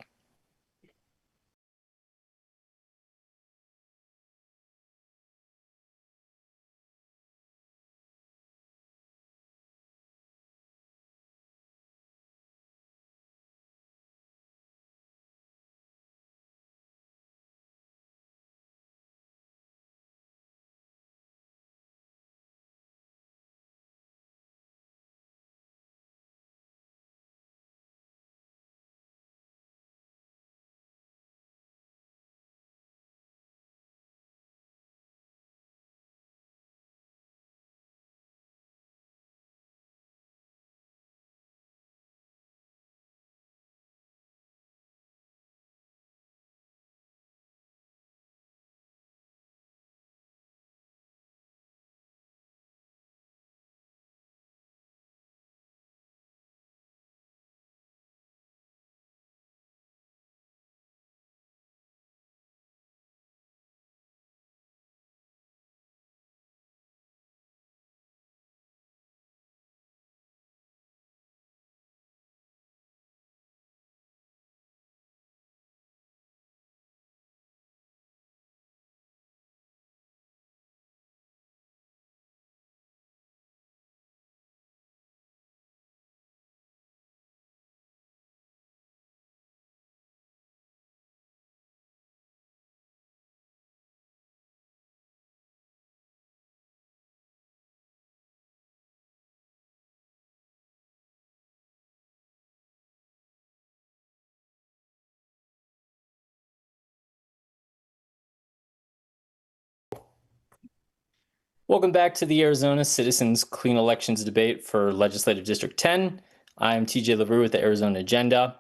Welcome back to the Arizona Citizens Clean Elections debate for Legislative District 10. I'm TJ LaRue with the Arizona Agenda.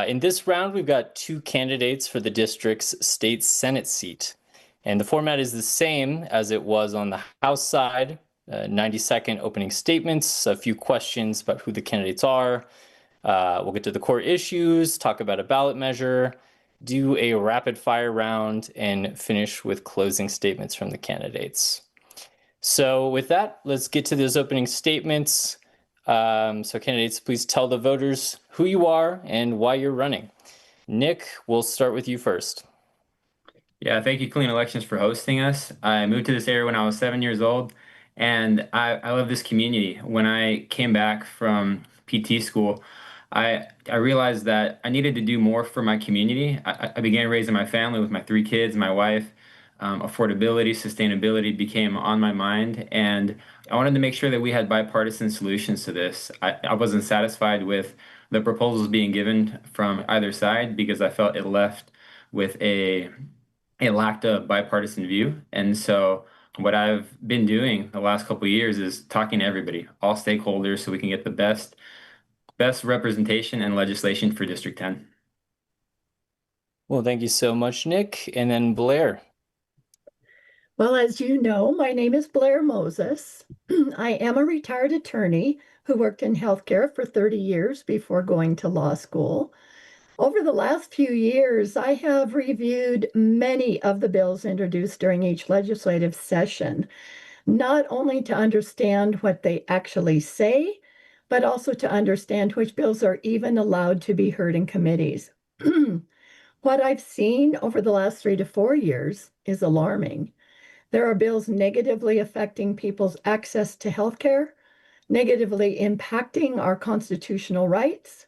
In this round, we've got two candidates for the district's state Senate seat. And the format is the same as it was on the House side, 90-second opening statements, a few questions about who the candidates are. We'll get to the core issues, talk about a ballot measure, do a rapid fire round, and finish with closing statements from the candidates. So with that, let's get to those opening statements. So candidates, please tell the voters who you are and why you're running. Nick, we'll start with you first. Yeah, thank you, Clean Elections, for hosting us. I moved to this area when I was 7 years old, and I love this community. When I came back from PT school, I realized that I needed to do more for my community. I began raising my family with my 3 kids, my wife. Affordability, sustainability became on my mind, and I wanted to make sure that we had bipartisan solutions to this. I wasn't satisfied with the proposals being given from either side because I felt it left with it lacked a bipartisan view. And so what I've been doing the last couple of years is talking to everybody, all stakeholders, so we can get the best representation and legislation for District 10. Well, thank you so much, Nick. And then Blair. Well, as you know, my name is Blair Moses. I am a retired attorney who worked in healthcare for 30 years before going to law school. Over the last few years, I have reviewed many of the bills introduced during each legislative session, not only to understand what they actually say, but also to understand which bills are even allowed to be heard in committees. What I've seen over the last 3 to 4 years is alarming. There are bills negatively affecting people's access to healthcare, negatively impacting our constitutional rights,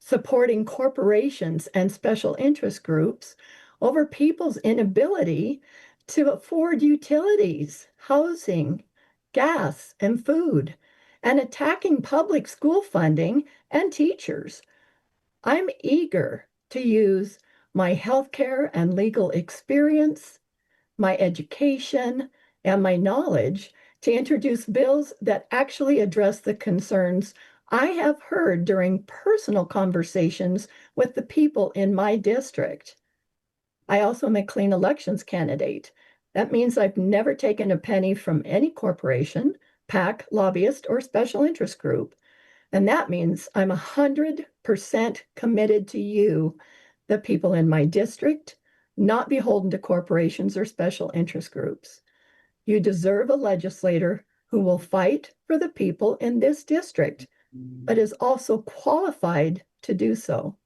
supporting corporations and special interest groups over people's inability to afford utilities, housing, gas, and food, and attacking public school funding and teachers. I'm eager to use my healthcare and legal experience, my education, and my knowledge to introduce bills that actually address the concerns I have heard during personal conversations with the people in my district. I also am a clean elections candidate. That means I've never taken a penny from any corporation, PAC, lobbyist, or special interest group. And that means I'm 100% committed to you, the people in my district, not beholden to corporations or special interest groups. You deserve a legislator who will fight for the people in this district, but is also qualified to do so.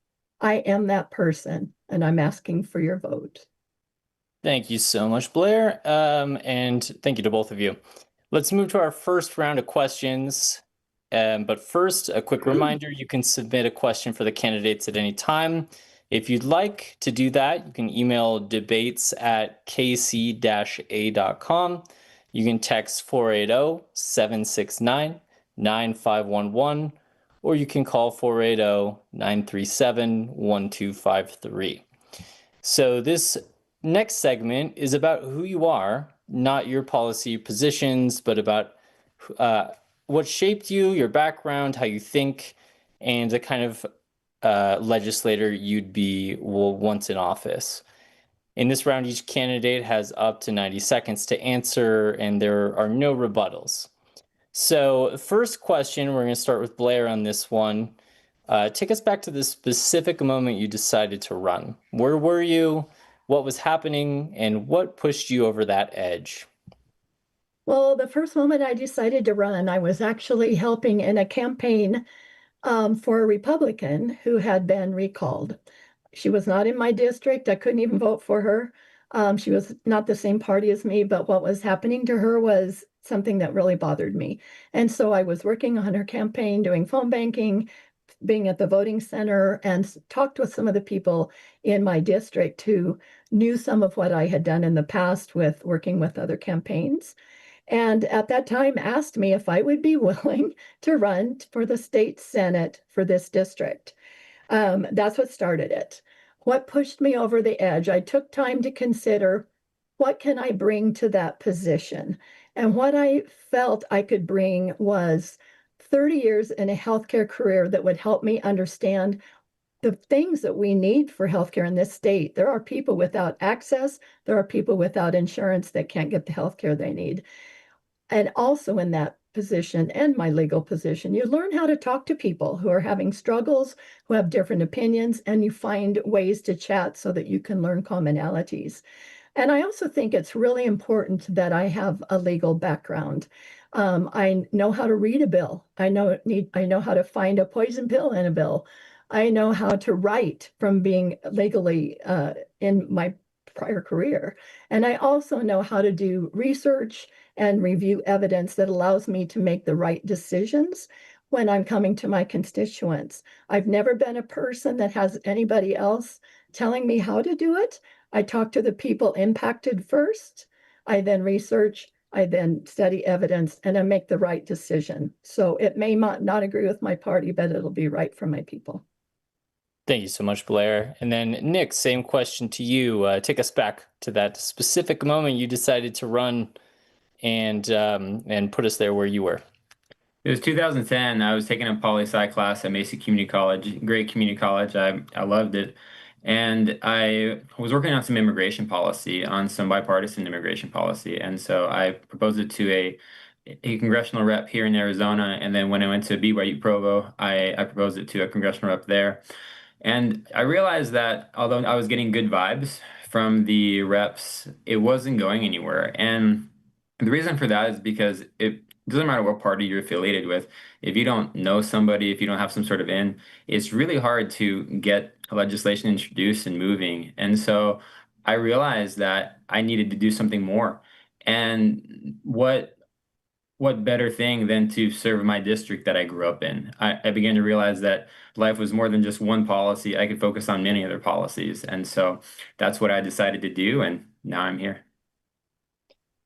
I am that person, and I'm asking for your vote. Thank you so much, Blair. And thank you to both of you. Let's move to our first round of questions. But first, a quick reminder, you can submit a question for the candidates at any time. If you'd like to do that, you can email debates@kc-a.com. You can text 480-769-9511, or you can call 480-937-1253. So this next segment is about who you are, not your policy positions, but about what shaped you, your background, how you think, and the kind of legislator you'd be once in office. In this round, each candidate has up to 90 seconds to answer, and there are no rebuttals. So first question, we're going to start with Blair on this one. Take us back to the specific moment you decided to run. Where were you? What was happening? And what pushed you over that edge? Well, the first moment I decided to run, I was actually helping in a campaign for a Republican who had been recalled. She was not in my district. I couldn't even vote for her. She was not the same party as me, but what was happening to her was something that really bothered me. And so I was working on her campaign, doing phone banking, being at the voting center, and talked with some of the people in my district who knew some of what I had done in the past with working with other campaigns. And at that time asked me if I would be willing to run for the state senate for this district. That's what started it. What pushed me over the edge? I took time to consider what can I bring to that position? And what I felt I could bring was 30 years in a healthcare career that would help me understand the things that we need for healthcare in this state. There are people without access. There are people without insurance that can't get the healthcare they need. And also in that position and my legal position, you learn how to talk to people who are having struggles, who have different opinions, and you find ways to chat so that you can learn commonalities. And I also think it's really important that I have a legal background. I know how to read a bill. I know how to find a poison pill in a bill. I know how to write from being legally in my prior career. And I also know how to do research and review evidence that allows me to make the right decisions when I'm coming to my constituents. I've never been a person that has anybody else telling me how to do it. I talk to the people impacted first. I then research, I then study evidence, and I make the right decision. So it may not agree with my party, but it'll be right for my people. Thank you so much, Blair. And then Nick, same question to you. Take us back to that specific moment you decided to run and put us there where you were. It was 2010. I was taking a poli-sci class at Macy Community College, great community college. I loved it. And I was working on some immigration policy, on some bipartisan immigration policy. And so I proposed it to a congressional rep here in Arizona. And then when I went to BYU Provo, I proposed it to a congressional rep there. And I realized that although I was getting good vibes from the reps, it wasn't going anywhere. And the reason for that is because it doesn't matter what party you're affiliated with. If you don't know somebody, if you don't have some sort of in, it's really hard to get legislation introduced and moving. And so I realized that I needed to do something more. And what better thing than to serve my district that I grew up in? I began to realize that life was more than just one policy. I could focus on many other policies. And so that's what I decided to do. And now I'm here.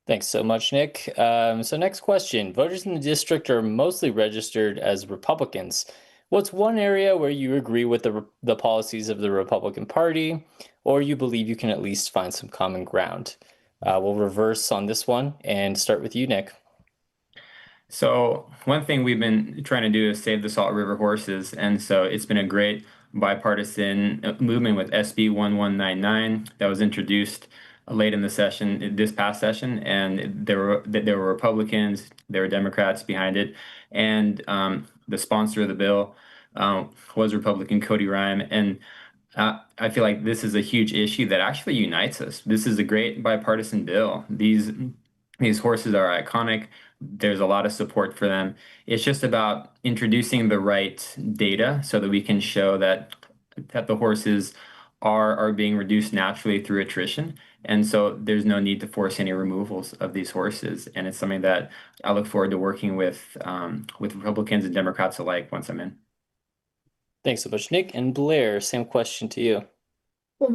Thanks so much, Nick. So next question. Voters in the district are mostly registered as Republicans. What's one area where you agree with the policies of the Republican Party, or you believe you can at least find some common ground? We'll reverse on this one and start with you, Nick. So one thing we've been trying to do is save the Salt River horses. And so it's been a great bipartisan movement with SB 1199 that was introduced late in the session, this past session, and there were Republicans, there were Democrats behind it, and the sponsor of the bill was Republican Cody Rhyme, and I feel like this is a huge issue that actually unites us. This is a great bipartisan bill. These horses are iconic. There's a lot of support for them. It's just about introducing the right data so that we can show that the horses are being reduced naturally through attrition. And so there's no need to force any removals of these horses. And it's something that I look forward to working with Republicans and Democrats alike once I'm in. Thanks so much, Nick. And Blair, same question to you. Well,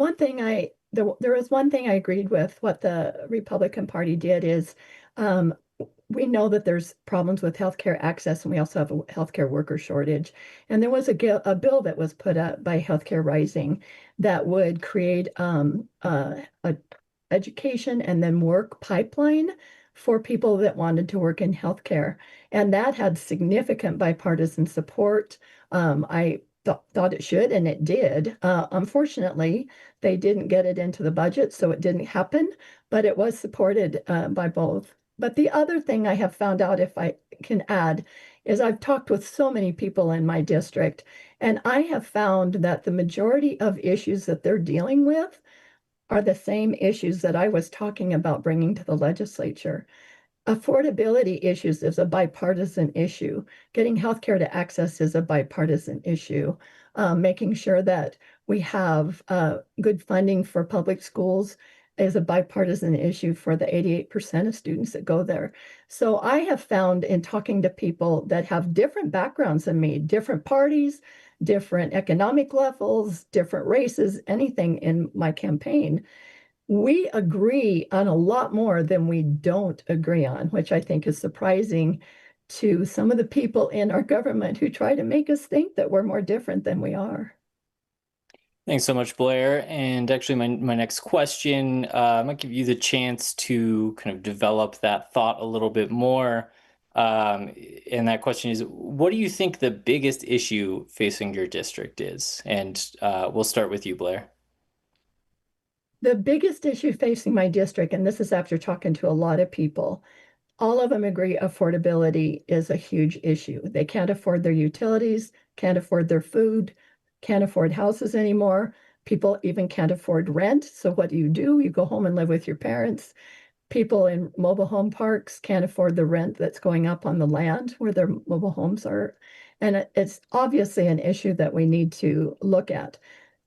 there was one thing I agreed with what the Republican Party did is we know that there's problems with healthcare access, and we also have a healthcare worker shortage. And there was a bill that was put up by Healthcare Rising that would create a education and then work pipeline for people that wanted to work in healthcare. And that had significant bipartisan support. I thought it should, and it did. Unfortunately, they didn't get it into the budget, so it didn't happen, but it was supported by both. But the other thing I have found out, if I can add, is I've talked with so many people in my district, and I have found that the majority of issues that they're dealing with are the same issues that I was talking about bringing to the legislature. Affordability issues is a bipartisan issue. Getting healthcare to access is a bipartisan issue. Making sure that we have good funding for public schools is a bipartisan issue for the 88% of students that go there. So I have found in talking to people that have different backgrounds than me, different parties, different economic levels, different races, anything in my campaign, we agree on a lot more than we don't agree on, which I think is surprising to some of the people in our government who try to make us think that we're more different than we are. Thanks so much, Blair. And actually, my next question, I might give you the chance to kind of develop that thought a little bit more. And that question is, what do you think the biggest issue facing your district is? And we'll start with you, Blair. The biggest issue facing my district, and this is after talking to a lot of people, all of them agree affordability is a huge issue. They can't afford their utilities, can't afford their food, can't afford houses anymore. People even can't afford rent. So what do? You go home and live with your parents. People in mobile home parks can't afford the rent that's going up on the land where their mobile homes are. And it's obviously an issue that we need to look at.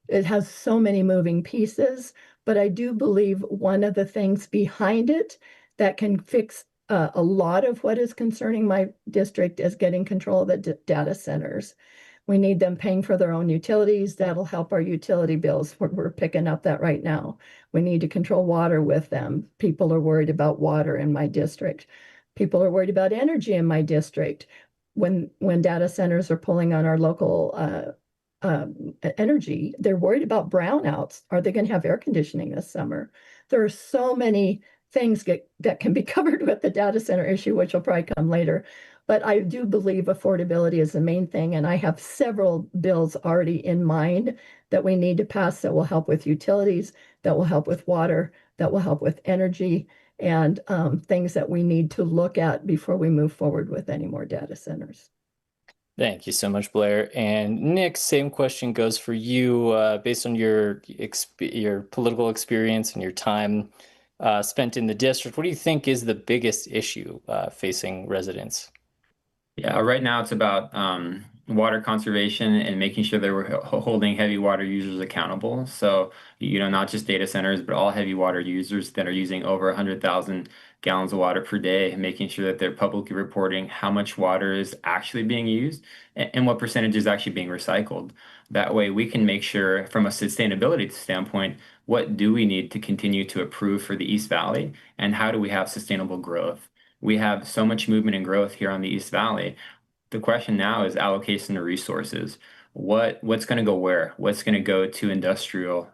It has so many moving pieces, but I do believe one of the things behind it that can fix a lot of what is concerning my district is getting control of the data centers. We need them paying for their own utilities. That'll help our utility bills. We're picking up that right now. We need to control water with them. People are worried about water in my district. People are worried about energy in my district. When data centers are pulling on our local energy, they're worried about brownouts. Are they going to have air conditioning this summer? There are so many things that can be covered with the data center issue, which will probably come later. But I do believe affordability is the main thing. And I have several bills already in mind that we need to pass that will help with utilities, that will help with water, that will help with energy, and things that we need to look at before we move forward with any more data centers. Thank you so much, Blair. And Nick, same question goes for you. Based on your political experience and your time spent in the district, what do you think is the biggest issue facing residents? Yeah, right now it's about water conservation and making sure that we're holding heavy water users accountable. So, not just data centers, but all heavy water users that are using over 100,000 gallons of water per day, making sure that they're publicly reporting how much water is actually being used and what percentage is actually being recycled. That way we can make sure from a sustainability standpoint, what do we need to continue to improve for the East Valley and how do we have sustainable growth? We have so much movement and growth here on the East Valley. The question now is allocation of resources. What's going to go where? What's going to go to industrial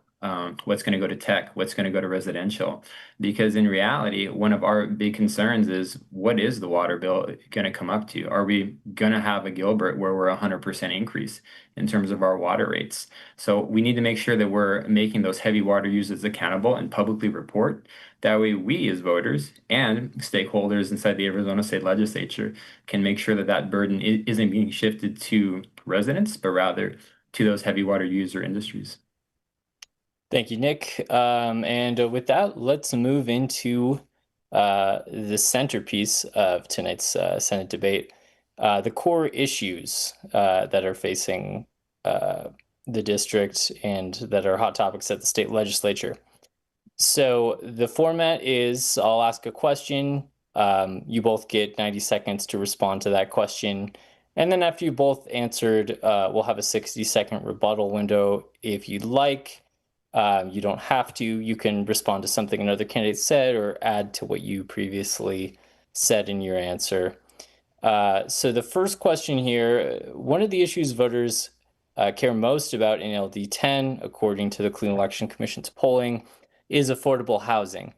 what's going to go to tech, what's going to go to residential. Because in reality, one of our big concerns is what is the water bill going to come up to? Are we going to have a Gilbert where we're 100% increase in terms of our water rates? So we need to make sure that we're making those heavy water users accountable and publicly report. That way, we as voters and stakeholders inside the Arizona State Legislature can make sure that that burden isn't being shifted to residents, but rather to those heavy water user industries. Thank you, Nick. With that, let's move into the centerpiece of tonight's Senate debate, the core issues that are facing the district and that are hot topics at the state legislature. So the format is I'll ask a question. You both get 90 seconds to respond to that question. And then after you both answered, we'll have a 60-second rebuttal window if you'd like. You don't have to. You can respond to something another candidate said or add to what you previously said in your answer. So the first question here, one of the issues voters care most about in LD10, according to the Clean Election Commission's polling, is affordable housing.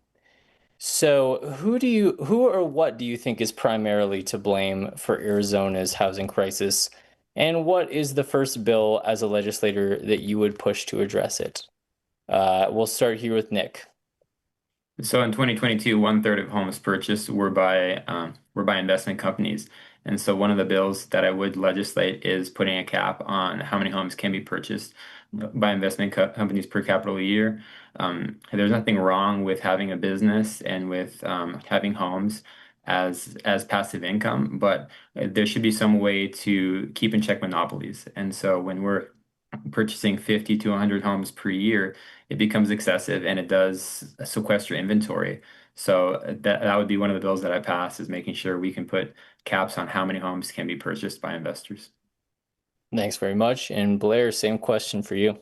So who or what do you think is primarily to blame for Arizona's housing crisis? And what is the first bill as a legislator that you would push to address it? We'll start here with Nick. So in 2022, 1/3 of homes purchased were by investment companies. And so one of the bills that I would legislate is putting a cap on how many homes can be purchased by investment companies per capita a year. There's nothing wrong with having a business and with having homes as passive income, but there should be some way to keep in check monopolies. And so when we're purchasing 50 to 100 homes per year, it becomes excessive and it does sequester inventory. So that would be one of the bills that I pass, is making sure we can put caps on how many homes can be purchased by investors. Thanks very much. And Blair, same question for you.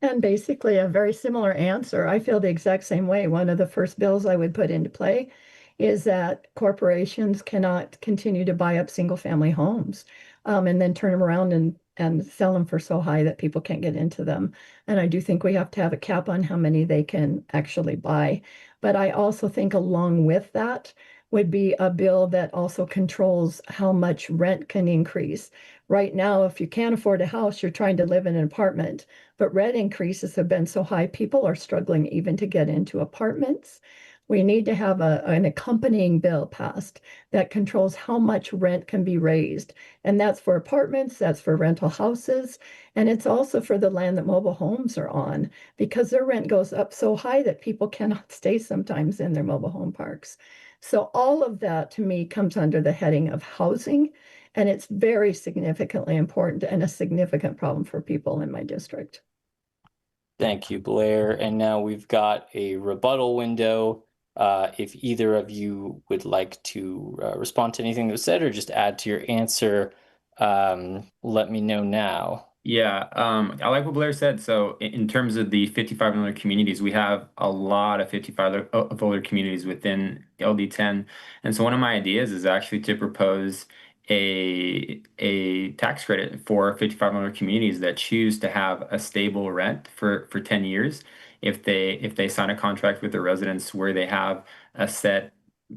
And basically a very similar answer. I feel the exact same way. One of the first bills I would put into play is that corporations cannot continue to buy up single family homes and then turn them around and sell them for so high that people can't get into them. And I do think we have to have a cap on how many they can actually buy. But I also think along with that would be a bill that also controls how much rent can increase. Right now, if you can't afford a house, you're trying to live in an apartment. But rent increases have been so high, people are struggling even to get into apartments. We need to have an accompanying bill passed that controls how much rent can be raised. And that's for apartments, that's for rental houses, and it's also for the land that mobile homes are on, because their rent goes up so high that people cannot stay sometimes in their mobile home parks. So all of that to me comes under the heading of housing, and it's very significantly important and a significant problem for people in my district. Thank you, Blair. And now we've got a rebuttal window. If either of you would like to respond to anything that was said or just add to your answer, let me know now. Yeah, I like what Blair said. So in terms of the 55 and older communities, we have a lot of 55 of older communities within LD10. And so one of my ideas is actually to propose a tax credit for 55 and older communities that choose to have a stable rent for 10 years. If they sign a contract with the residents where they have a set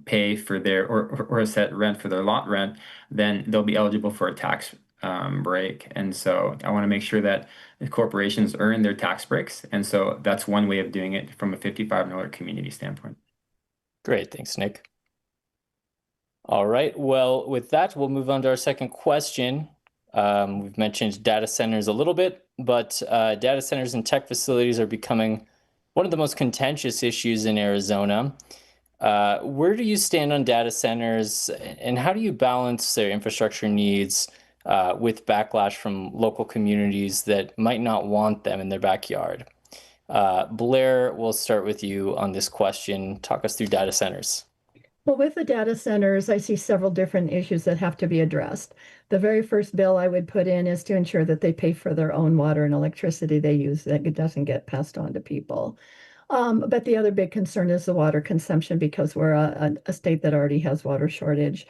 pay for their or a set rent for their lot rent, then they'll be eligible for a tax break. And so I want to make sure that the corporations earn their tax breaks. And so that's one way of doing it from a 55 and older community standpoint. Great. Thanks, Nick. All right. Well, with that, we'll move on to our second question. We've mentioned data centers a little bit, but data centers and tech facilities are becoming one of the most contentious issues in Arizona. Where do you stand on data centers, and how do you balance their infrastructure needs with backlash from local communities that might not want them in their backyard? Blair, we'll start with you on this question. Talk us through data centers. Well, with the data centers, I see several different issues that have to be addressed. The very first bill I would put in is to ensure that they pay for their own water and electricity they use, that it doesn't get passed on to people. But the other big concern is the water consumption, because we're a state that already has water shortage.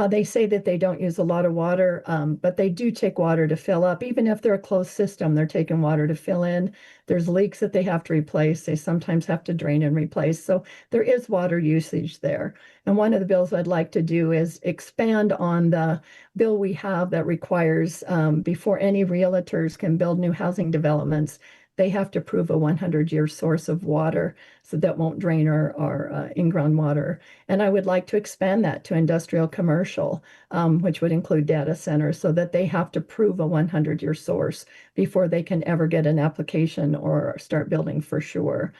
They say that they don't use a lot of water, but they do take water to fill up. Even if they're a closed system, they're taking water to fill in. There's leaks that they have to replace. They sometimes have to drain and replace. So there is water usage there. And one of the bills I'd like to do is expand on the bill we have that requires before any realtors can build new housing developments, they have to prove a 100-year source of water so that won't drain our in-ground water. And I would like to expand that to industrial commercial, which would include data centers, so that they have to prove a 100-year source before they can ever get an application or start building for sure.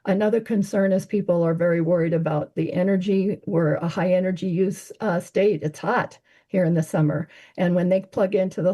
Another concern is people are very worried about the energy. We're a high energy use state. It's hot here in the summer. And when they plug into the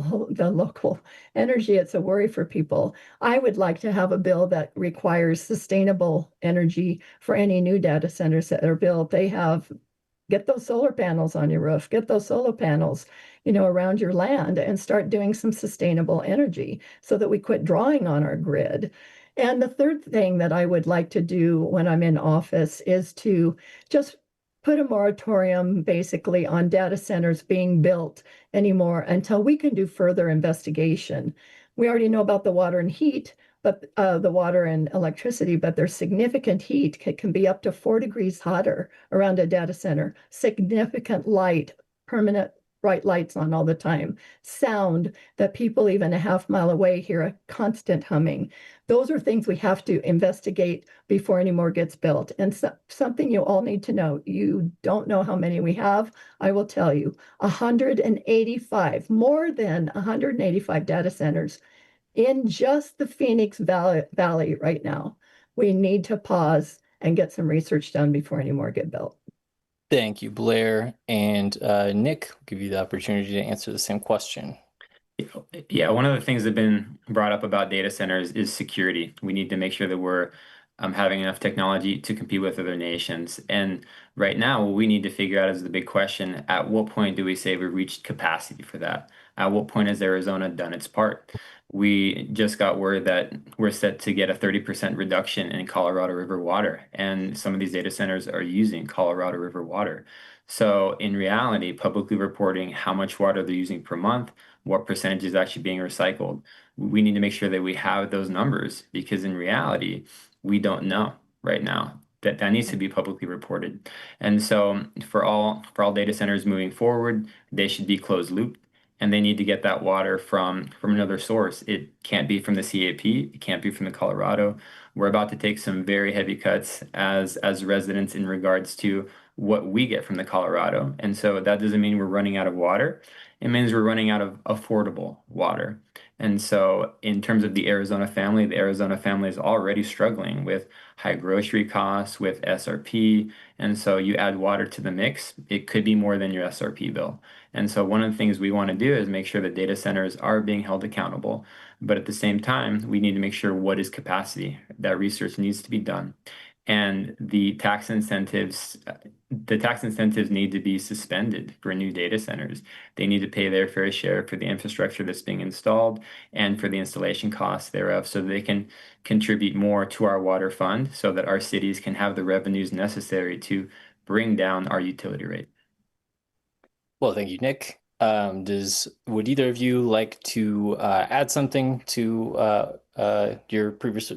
local energy, it's a worry for people. I would like to have a bill that requires sustainable energy for any new data centers that are built. Get those solar panels on your roof, get those solar panels, around your land and start doing some sustainable energy so that we quit drawing on our grid. And the third thing that I would like to do when I'm in office is to just put a moratorium basically on data centers being built anymore until we can do further investigation. We already know about the water and heat, but the water and electricity, but there's significant heat can be up to 4 degrees hotter around a data center, significant light, permanent bright lights on all the time, sound that people even a half mile away hear a constant humming. Those are things we have to investigate before any more gets built. And something you all need to know, you don't know how many we have. I will tell you, 185, more than 185 data centers in just the Phoenix Valley right now. We need to pause and get some research done before any more get built. Thank you, Blair. And Nick, I'll give you the opportunity to answer the same question. Yeah, one of the things that have been brought up about data centers is security. We need to make sure that we're having enough technology to compete with other nations. And right now, what we need to figure out is the big question: at what point do we say we've reached capacity for that? At what point has Arizona done its part? We just got word that we're set to get a 30% reduction in Colorado River water, and some of these data centers are using Colorado River water. So in reality, publicly reporting how much water they're using per month, what percentage is actually being recycled, we need to make sure that we have those numbers, because in reality, we don't know right now. That needs to be publicly reported. And so for all data centers moving forward, they should be closed loop, and they need to get that water from another source. It can't be from the CAP, it can't be from the Colorado. We're about to take some very heavy cuts as residents in regards to what we get from the Colorado. And so that doesn't mean we're running out of water. It means we're running out of affordable water. And so in terms of the Arizona family is already struggling with high grocery costs, with SRP. And so you add water to the mix, it could be more than your SRP bill. And so one of the things we want to do is make sure that data centers are being held accountable. But at the same time, we need to make sure what is capacity. That research needs to be done. And the tax incentives need to be suspended for new data centers. They need to pay their fair share for the infrastructure that's being installed and for the installation costs thereof, so that they can contribute more to our water fund, so that our cities can have the revenues necessary to bring down our utility rate. Well, thank you, Nick. Would either of you like to add something to your previous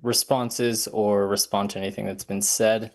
responses, or respond to anything that's been said?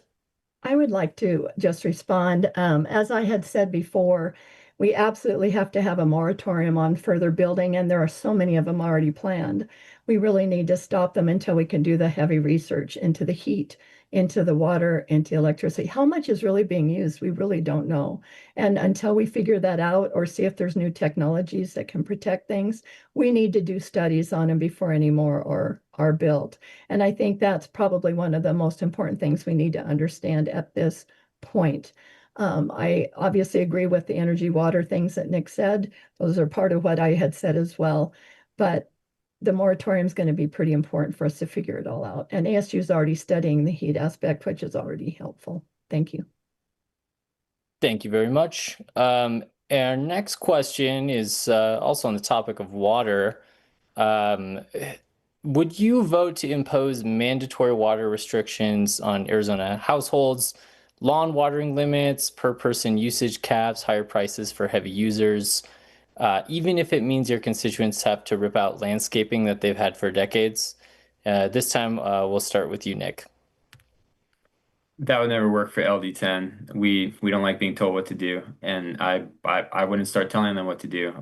I would like to just respond. As I had said before, we absolutely have to have a moratorium on further building, and there are so many of them already planned. We really need to stop them until we can do the heavy research into the heat, into the water, into electricity. How much is really being used? We really don't know. And until we figure that out or see if there's new technologies that can protect things, we need to do studies on them before any more are built. And I think that's probably one of the most important things we need to understand at this point. I obviously agree with the energy water things that Nick said. Those are part of what I had said as well. But the moratorium is going to be pretty important for us to figure it all out. And ASU is already studying the heat aspect, which is already helpful. Thank you. Thank you very much. Our next question is also on the topic of water. Would you vote to impose mandatory water restrictions on Arizona households, lawn watering limits, per person usage caps, higher prices for heavy users, even if it means your constituents have to rip out landscaping that they've had for decades. This time, we'll start with you, Nick. That would never work for LD10. We don't like being told what to do, and I wouldn't start telling them what to do.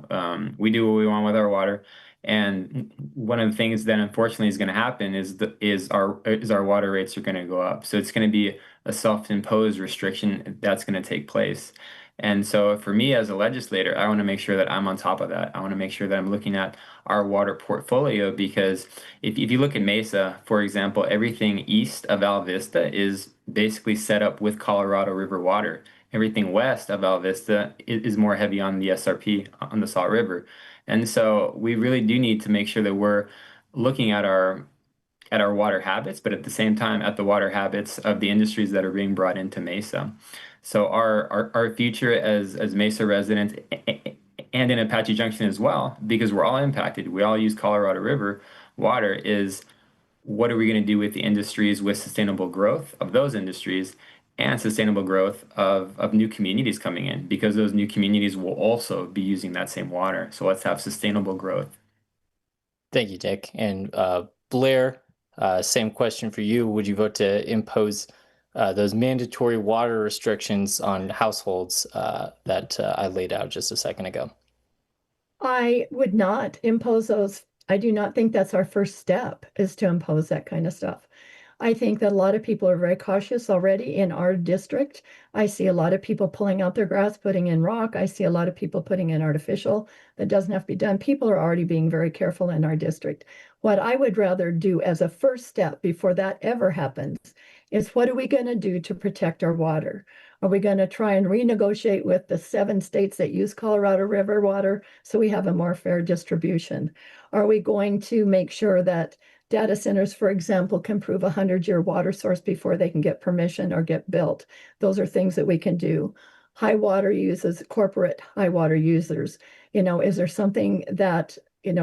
We do what we want with our water, and one of the things that unfortunately is going to happen is our water rates are going to go up. So it's going to be a self-imposed restriction that's going to take place. And so for me as a legislator, I want to make sure that I'm on top of that. I want to make sure that I'm looking at our water portfolio because if you look at Mesa, for example, everything east of Val Vista is basically set up with Colorado River water. Everything west of Val Vista is more heavy on the SRP, on the Salt River. And so we really do need to make sure that we're looking at our water habits, but at the same time at the water habits of the industries that are being brought into Mesa. So our future as Mesa residents and in Apache Junction as well, because we're all impacted. We all use Colorado River water is what are we going to do with the industries with sustainable growth of those industries and sustainable growth of new communities coming in because those new communities will also be using that same water. So let's have sustainable growth. Thank you, Dick. And Blair, same question for you. Would you vote to impose those mandatory water restrictions on households that I laid out just a second ago? I would not impose those. I do not think that's our first step is to impose that kind of stuff. I think that a lot of people are very cautious already in our district. I see a lot of people pulling out their grass, putting in rock. I see a lot of people putting in artificial that doesn't have to be done. People are already being very careful in our district. What I would rather do as a first step before that ever happens is what are we going to do to protect our water? Are we going to try and renegotiate with the 7 states that use Colorado River water so we have a more fair distribution? Are we going to make sure that data centers, for example, can prove a 100-year water source before they can get permission or get built? Those are things that we can do. High water users, corporate high water users, is there something that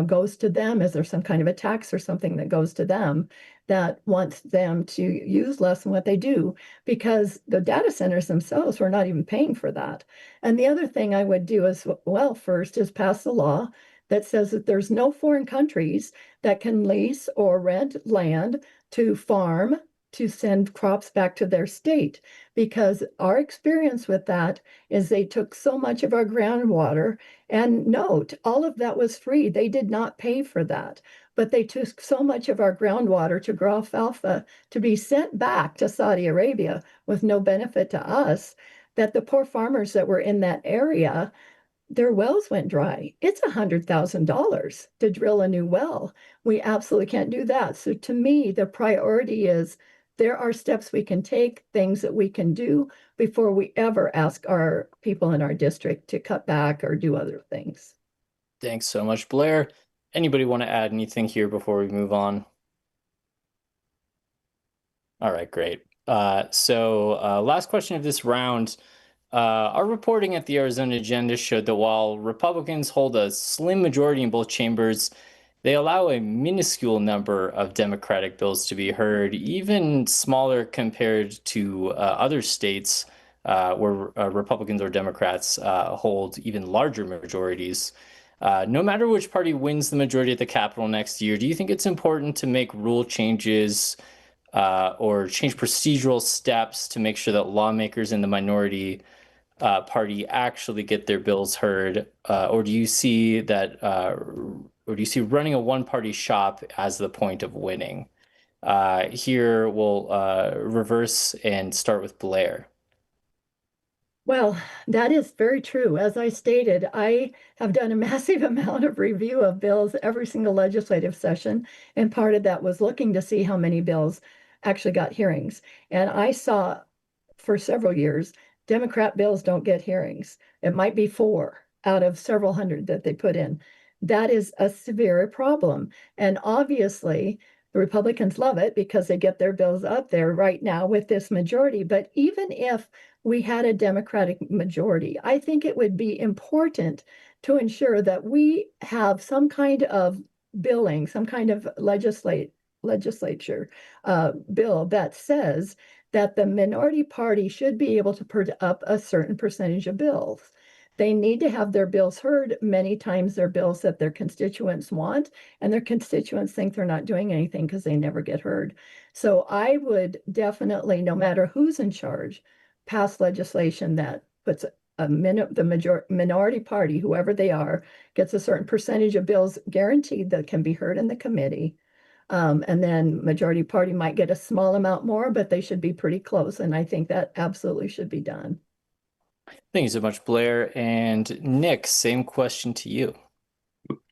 goes to them? Is there some kind of a tax or something that goes to them that wants them to use less than what they do? Because the data centers themselves were not even paying for that. And the other thing I would do as well first is pass a law that says that there's no foreign countries that can lease or rent land to farm to send crops back to their state, because our experience with that is they took so much of our groundwater, and note, all of that was free. They did not pay for that, but they took so much of our groundwater to grow alfalfa to be sent back to Saudi Arabia with no benefit to us, that the poor farmers that were in that area, their wells went dry. It's $100,000 to drill a new well. We absolutely can't do that. So to me, the priority is there are steps we can take, things that we can do before we ever ask our people in our district to cut back or do other things. Thanks so much, Blair. Anybody want to add anything here before we move on? All right, great. So last question of this round. Our reporting at the Arizona Agenda showed that while Republicans hold a slim majority in both chambers, they allow a minuscule number of Democratic bills to be heard, even smaller compared to other states where Republicans or Democrats hold even larger majorities. No matter which party wins the majority at the Capitol next year, do you think it's important to make rule changes or change procedural steps to make sure that lawmakers in the minority party actually get their bills heard, or do you see that, or do you see running a one-party shop as the point of winning? Here we'll reverse and start with Blair. Well, that is very true. As I stated, I have done a massive amount of review of bills every single legislative session, and part of that was looking to see how many bills actually got hearings. And I saw for several years, Democrat bills don't get hearings. It might be 4 out of several hundred that they put in. That is a severe problem. And obviously, the Republicans love it because they get their bills up there right now with this majority. But even if we had a Democratic majority, I think it would be important to ensure that we have some kind of billing, some kind of legislature bill that says that the minority party should be able to put up a certain percentage of bills. They need to have their bills heard. Many times they're bills that their constituents want, and their constituents think they're not doing anything because they never get heard. So I would definitely, no matter who's in charge, pass legislation that puts the minority party, whoever they are, gets a certain percentage of bills guaranteed that can be heard in the committee. And then majority party might get a small amount more, but they should be pretty close. And I think that absolutely should be done. Thank you so much, Blair. And Nick, same question to you.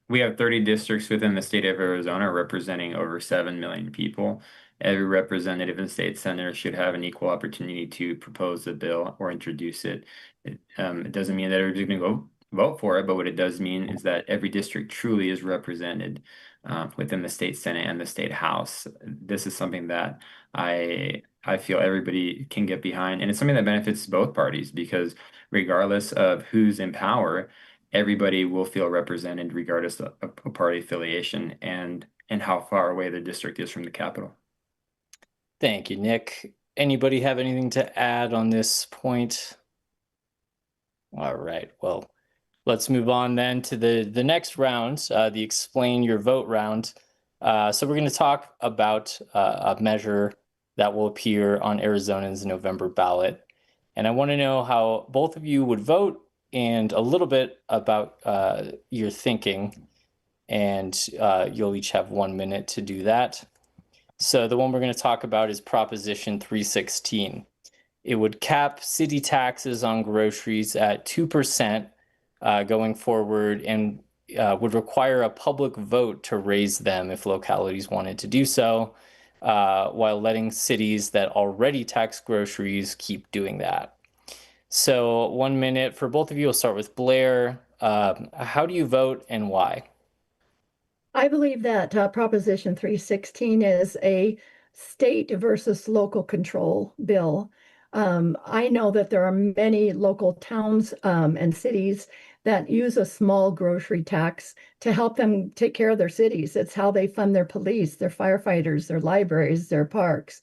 We have 30 districts within the state of Arizona representing over 7 million people. Every representative and state senator should have an equal opportunity to propose a bill or introduce it. It doesn't mean that everybody's going to go vote for it, but what it does mean is that every district truly is represented within the state Senate and the state House. This is something that I feel everybody can get behind, and it's something that benefits both parties because regardless of who's in power, everybody will feel represented regardless of party affiliation and how far away the district is from the capital. Thank you, Nick. Anybody have anything to add on this point? All right, well, let's move on then to the next round, the explain your vote round. So we're going to talk about a measure that will appear on Arizona's November ballot. And I want to know how both of you would vote and a little bit about your thinking. And you'll each have 1 minute to do that. So the one we're going to talk about is Proposition 316. It would cap city taxes on groceries at 2% going forward and would require a public vote to raise them if localities wanted to do so, while letting cities that already tax groceries keep doing that. So 1 minute for both of you. We'll start with Blair. How do you vote and why? I believe that Proposition 316 is a state versus local control bill. I know that there are many local towns and cities that use a small grocery tax to help them take care of their cities. It's how they fund their police, their firefighters, their libraries, their parks.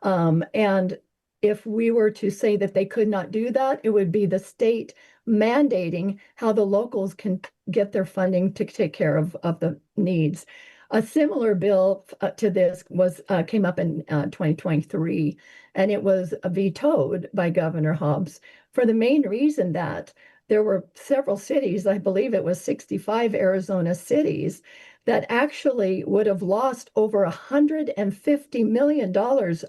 And if we were to say that they could not do that, it would be the state mandating how the locals can get their funding to take care of the needs. A similar bill to this was came up in 2023, and it was vetoed by Governor Hobbs for the main reason that there were several cities, I believe it was 65 Arizona cities, that actually would have lost over $150 million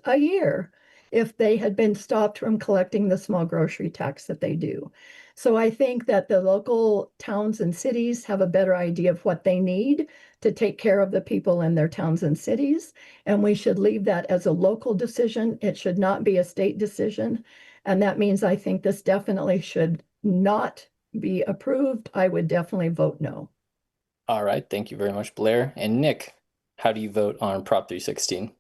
a year if they had been stopped from collecting the small grocery tax that they do. So I think that the local towns and cities have a better idea of what they need to take care of the people in their towns and cities. And we should leave that as a local decision. It should not be a state decision. And that means I think this definitely should not be approved. I would definitely vote no. All right. Thank you very much, Blair. And Nick, how do you vote on Prop 316?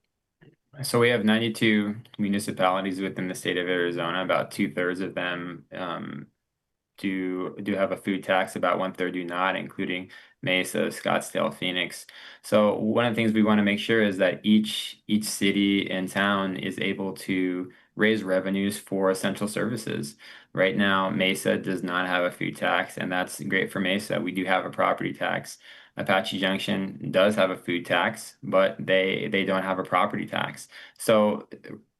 So we have 92 municipalities within the state of Arizona. About 2/3 of them do have a food tax. About 1/3 do not, including Mesa, Scottsdale, Phoenix. So one of the things we want to make sure is that each city and town is able to raise revenues for essential services. Right now, Mesa does not have a food tax, and that's great for Mesa. We do have a property tax. Apache Junction does have a food tax, but they don't have a property tax. So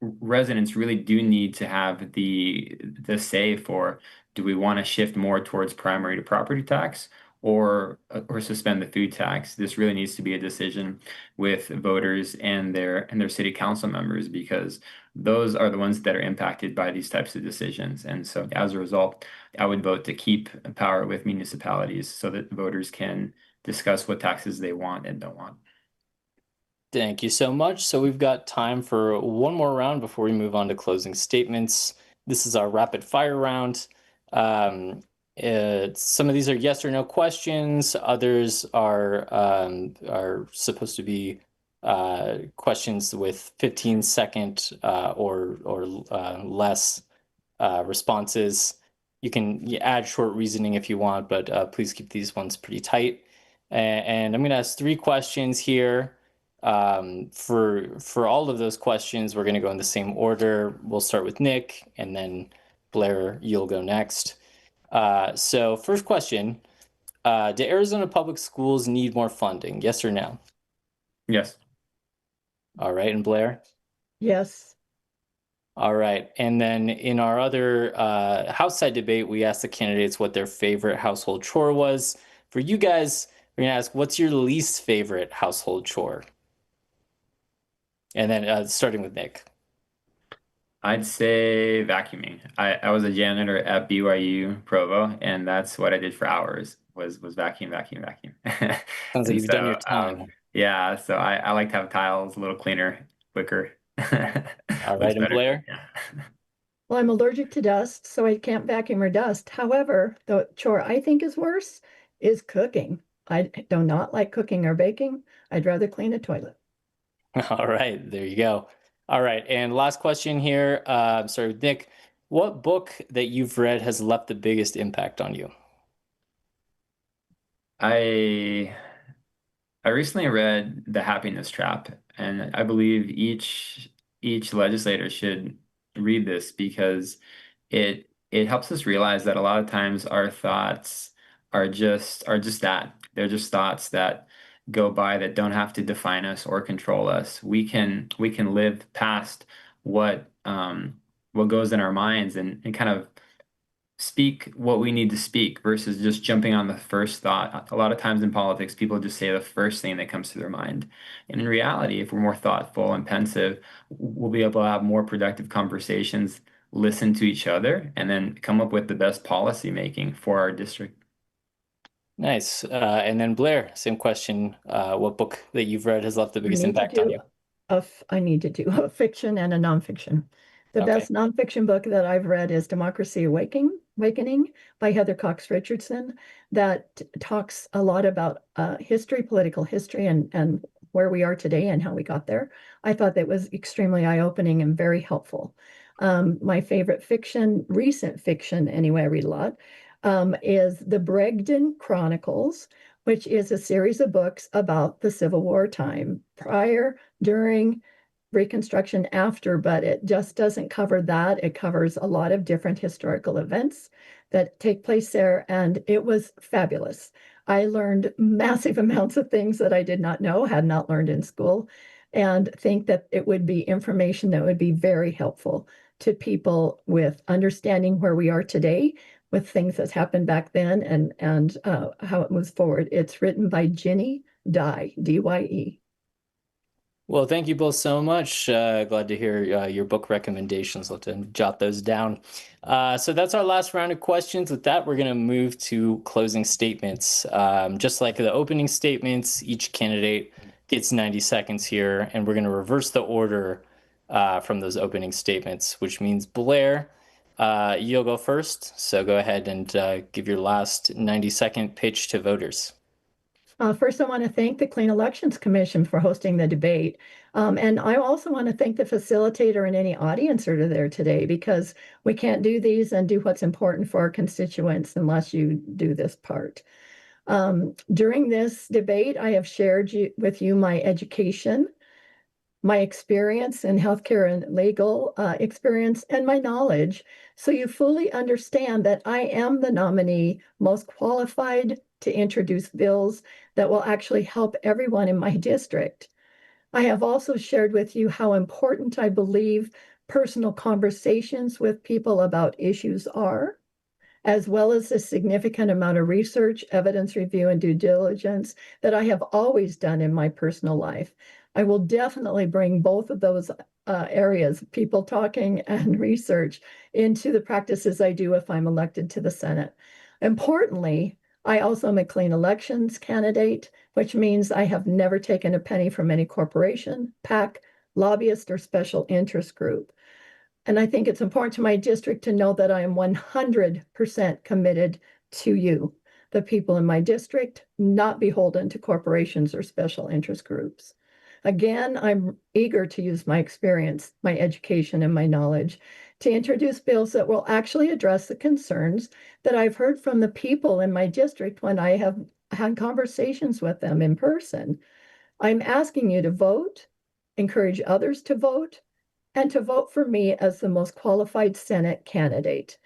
residents really do need to have the say for, do we want to shift more towards primary to property tax or suspend the food tax? This really needs to be a decision with voters and their city council members, because those are the ones that are impacted by these types of decisions. And so as a result, I would vote to keep power with municipalities so that voters can discuss what taxes they want and don't want. Thank you so much. So we've got time for one more round before we move on to closing statements. This is our rapid fire round. Some of these are yes or no questions. Others are supposed to be questions with 15-second or less responses. You can add short reasoning if you want, but please keep these ones pretty tight. And I'm going to ask 3 questions here. For all of those questions, we're going to go in the same order. We'll start with Nick, and then Blair, you'll go next. So first question, do Arizona public schools need more funding? Yes or no? Yes. All right, and Blair? Yes. All right. And then in our other house side debate, we asked the candidates what their favorite household chore was. For you guys, we're going to ask, what's your least favorite household chore? And then starting with Nick. I'd say vacuuming. I was a janitor at BYU Provo, and that's what I did for hours was vacuum, vacuum, vacuum. Sounds like And you've done your so time. yeah, so I like to have tiles a little cleaner, quicker. All right, Looks and better. Blair? Yeah. Well, I'm allergic to dust, so I can't vacuum or dust. However, the chore I think is worse is cooking. I do not like cooking or baking. I'd rather clean a toilet. All right, there you go. All right, and last question here. Sorry, Nick. What book that you've read has left the biggest impact on you? I I recently read The Happiness Trap, and I believe each legislator should read this because it helps us realize that a lot of times our thoughts are just that. They're just thoughts that go by that don't have to define us or control us. We can live past what goes in our minds and kind of speak what we need to speak versus just jumping on the first thought. A lot of times in politics, people just say the first thing that comes to their mind. And in reality, if we're more thoughtful and pensive, we'll be able to have more productive conversations, listen to each other, and then come up with the best policy making for our district. Nice. And then Blair, same question. What book that you've read has left the I biggest need to impact on do you? I need to do a fiction and a nonfiction. The Okay. best nonfiction book that I've read is Democracy Awakening by Heather Cox Richardson, that talks a lot about history, political history, and where we are today and how we got there. I thought that was extremely eye-opening and very helpful. My favorite fiction, recent fiction, anyway, I read a lot, is the Bregden Chronicles, which is a series of books about the Civil War time, prior, during, Reconstruction after, but it just doesn't cover that. It covers a lot of different historical events that take place there, and it was fabulous. I learned massive amounts of things that I did not know, had not learned in school, and think that it would be information that would be very helpful to people with understanding where we are today with things that happened back then and how it moves forward. It's written by Ginny Dye, D-Y-E. Well, thank you both so much. Glad to hear your book recommendations. I'll have to jot those down. So that's our last round of questions. With that, we're going to move to closing statements. Just like the opening statements, each candidate gets 90 seconds here, and we're going to reverse the order from those opening statements, which means Blair, you'll go first. So go ahead and give your last 90-second pitch to voters. First, I want to thank the Clean Elections Commission for hosting the debate. And I also want to thank the facilitator and any audience that are there today, because we can't do these and do what's important for our constituents unless you do this part. During this debate, I have shared with you my education, my experience in healthcare and legal experience, and my knowledge, so you fully understand that I am the nominee most qualified to introduce bills that will actually help everyone in my district. I have also shared with you how important I believe personal conversations with people about issues are, as well as the significant amount of research, evidence review, and due diligence that I have always done in my personal life. I will definitely bring both of those areas, people talking and research, into the practices I do if I'm elected to the Senate. Importantly, I also am a clean elections candidate, which means I have never taken a penny from any corporation, PAC, lobbyist, or special interest group. And I think it's important to my district to know that I am 100% committed to you, the people in my district, not beholden to corporations or special interest groups. Again, I'm eager to use my experience, my education, and my knowledge to introduce bills that will actually address the concerns that I've heard from the people in my district when I have had conversations with them in person. I'm asking you to vote, encourage others to vote, and to vote for me as the most qualified Senate candidate.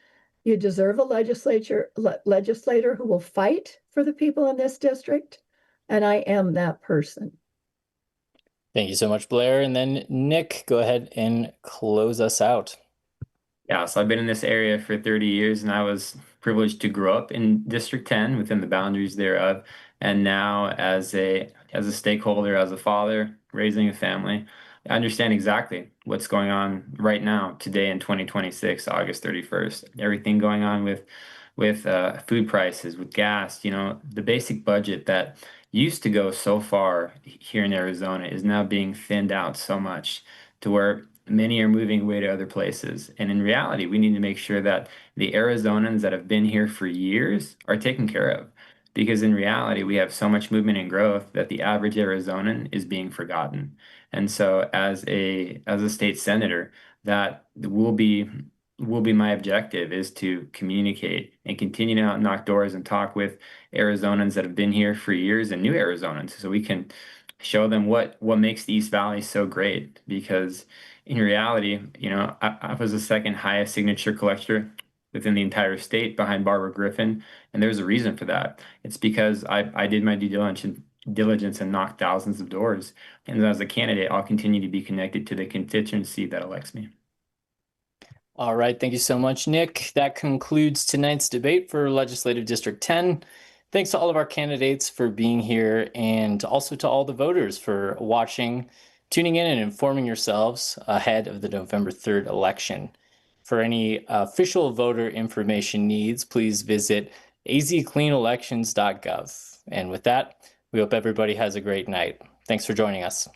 You deserve a legislator who will fight for the people in this district, and I am that person. Thank you so much, Blair. And then Nick, go ahead and close us out. Yeah, so I've been in this area for 30 years, and I was privileged to grow up in District 10 within the boundaries thereof. And now, as a stakeholder, as a father, raising a family, I understand exactly what's going on right now, today in 2026, August 31st. Everything going on with food prices, with gas, the basic budget that used to go so far here in Arizona is now being thinned out so much to where many are moving away to other places. And in reality, we need to make sure that the Arizonans that have been here for years are taken care of. Because in reality, we have so much movement and growth that the average Arizonan is being forgotten. And so as a state senator, that will be my objective, is to communicate and continue to knock doors and talk with Arizonans that have been here for years and new Arizonans, so we can show them what makes the East Valley so great. Because in reality, I was the second highest signature collector within the entire state behind Barbara Griffin, and there's a reason for that. It's because I did my due diligence and knocked thousands of doors. And as a candidate, I'll continue to be connected to the constituency that elects me. All right, thank you so much, Nick. That concludes tonight's debate for Legislative District 10. Thanks to all of our candidates for being here, and also to all the voters for watching, tuning in, and informing yourselves ahead of the November 3rd election. For any official voter information needs, please visit azcleanelections.gov. And with that, we hope everybody has a great night. Thanks for joining us.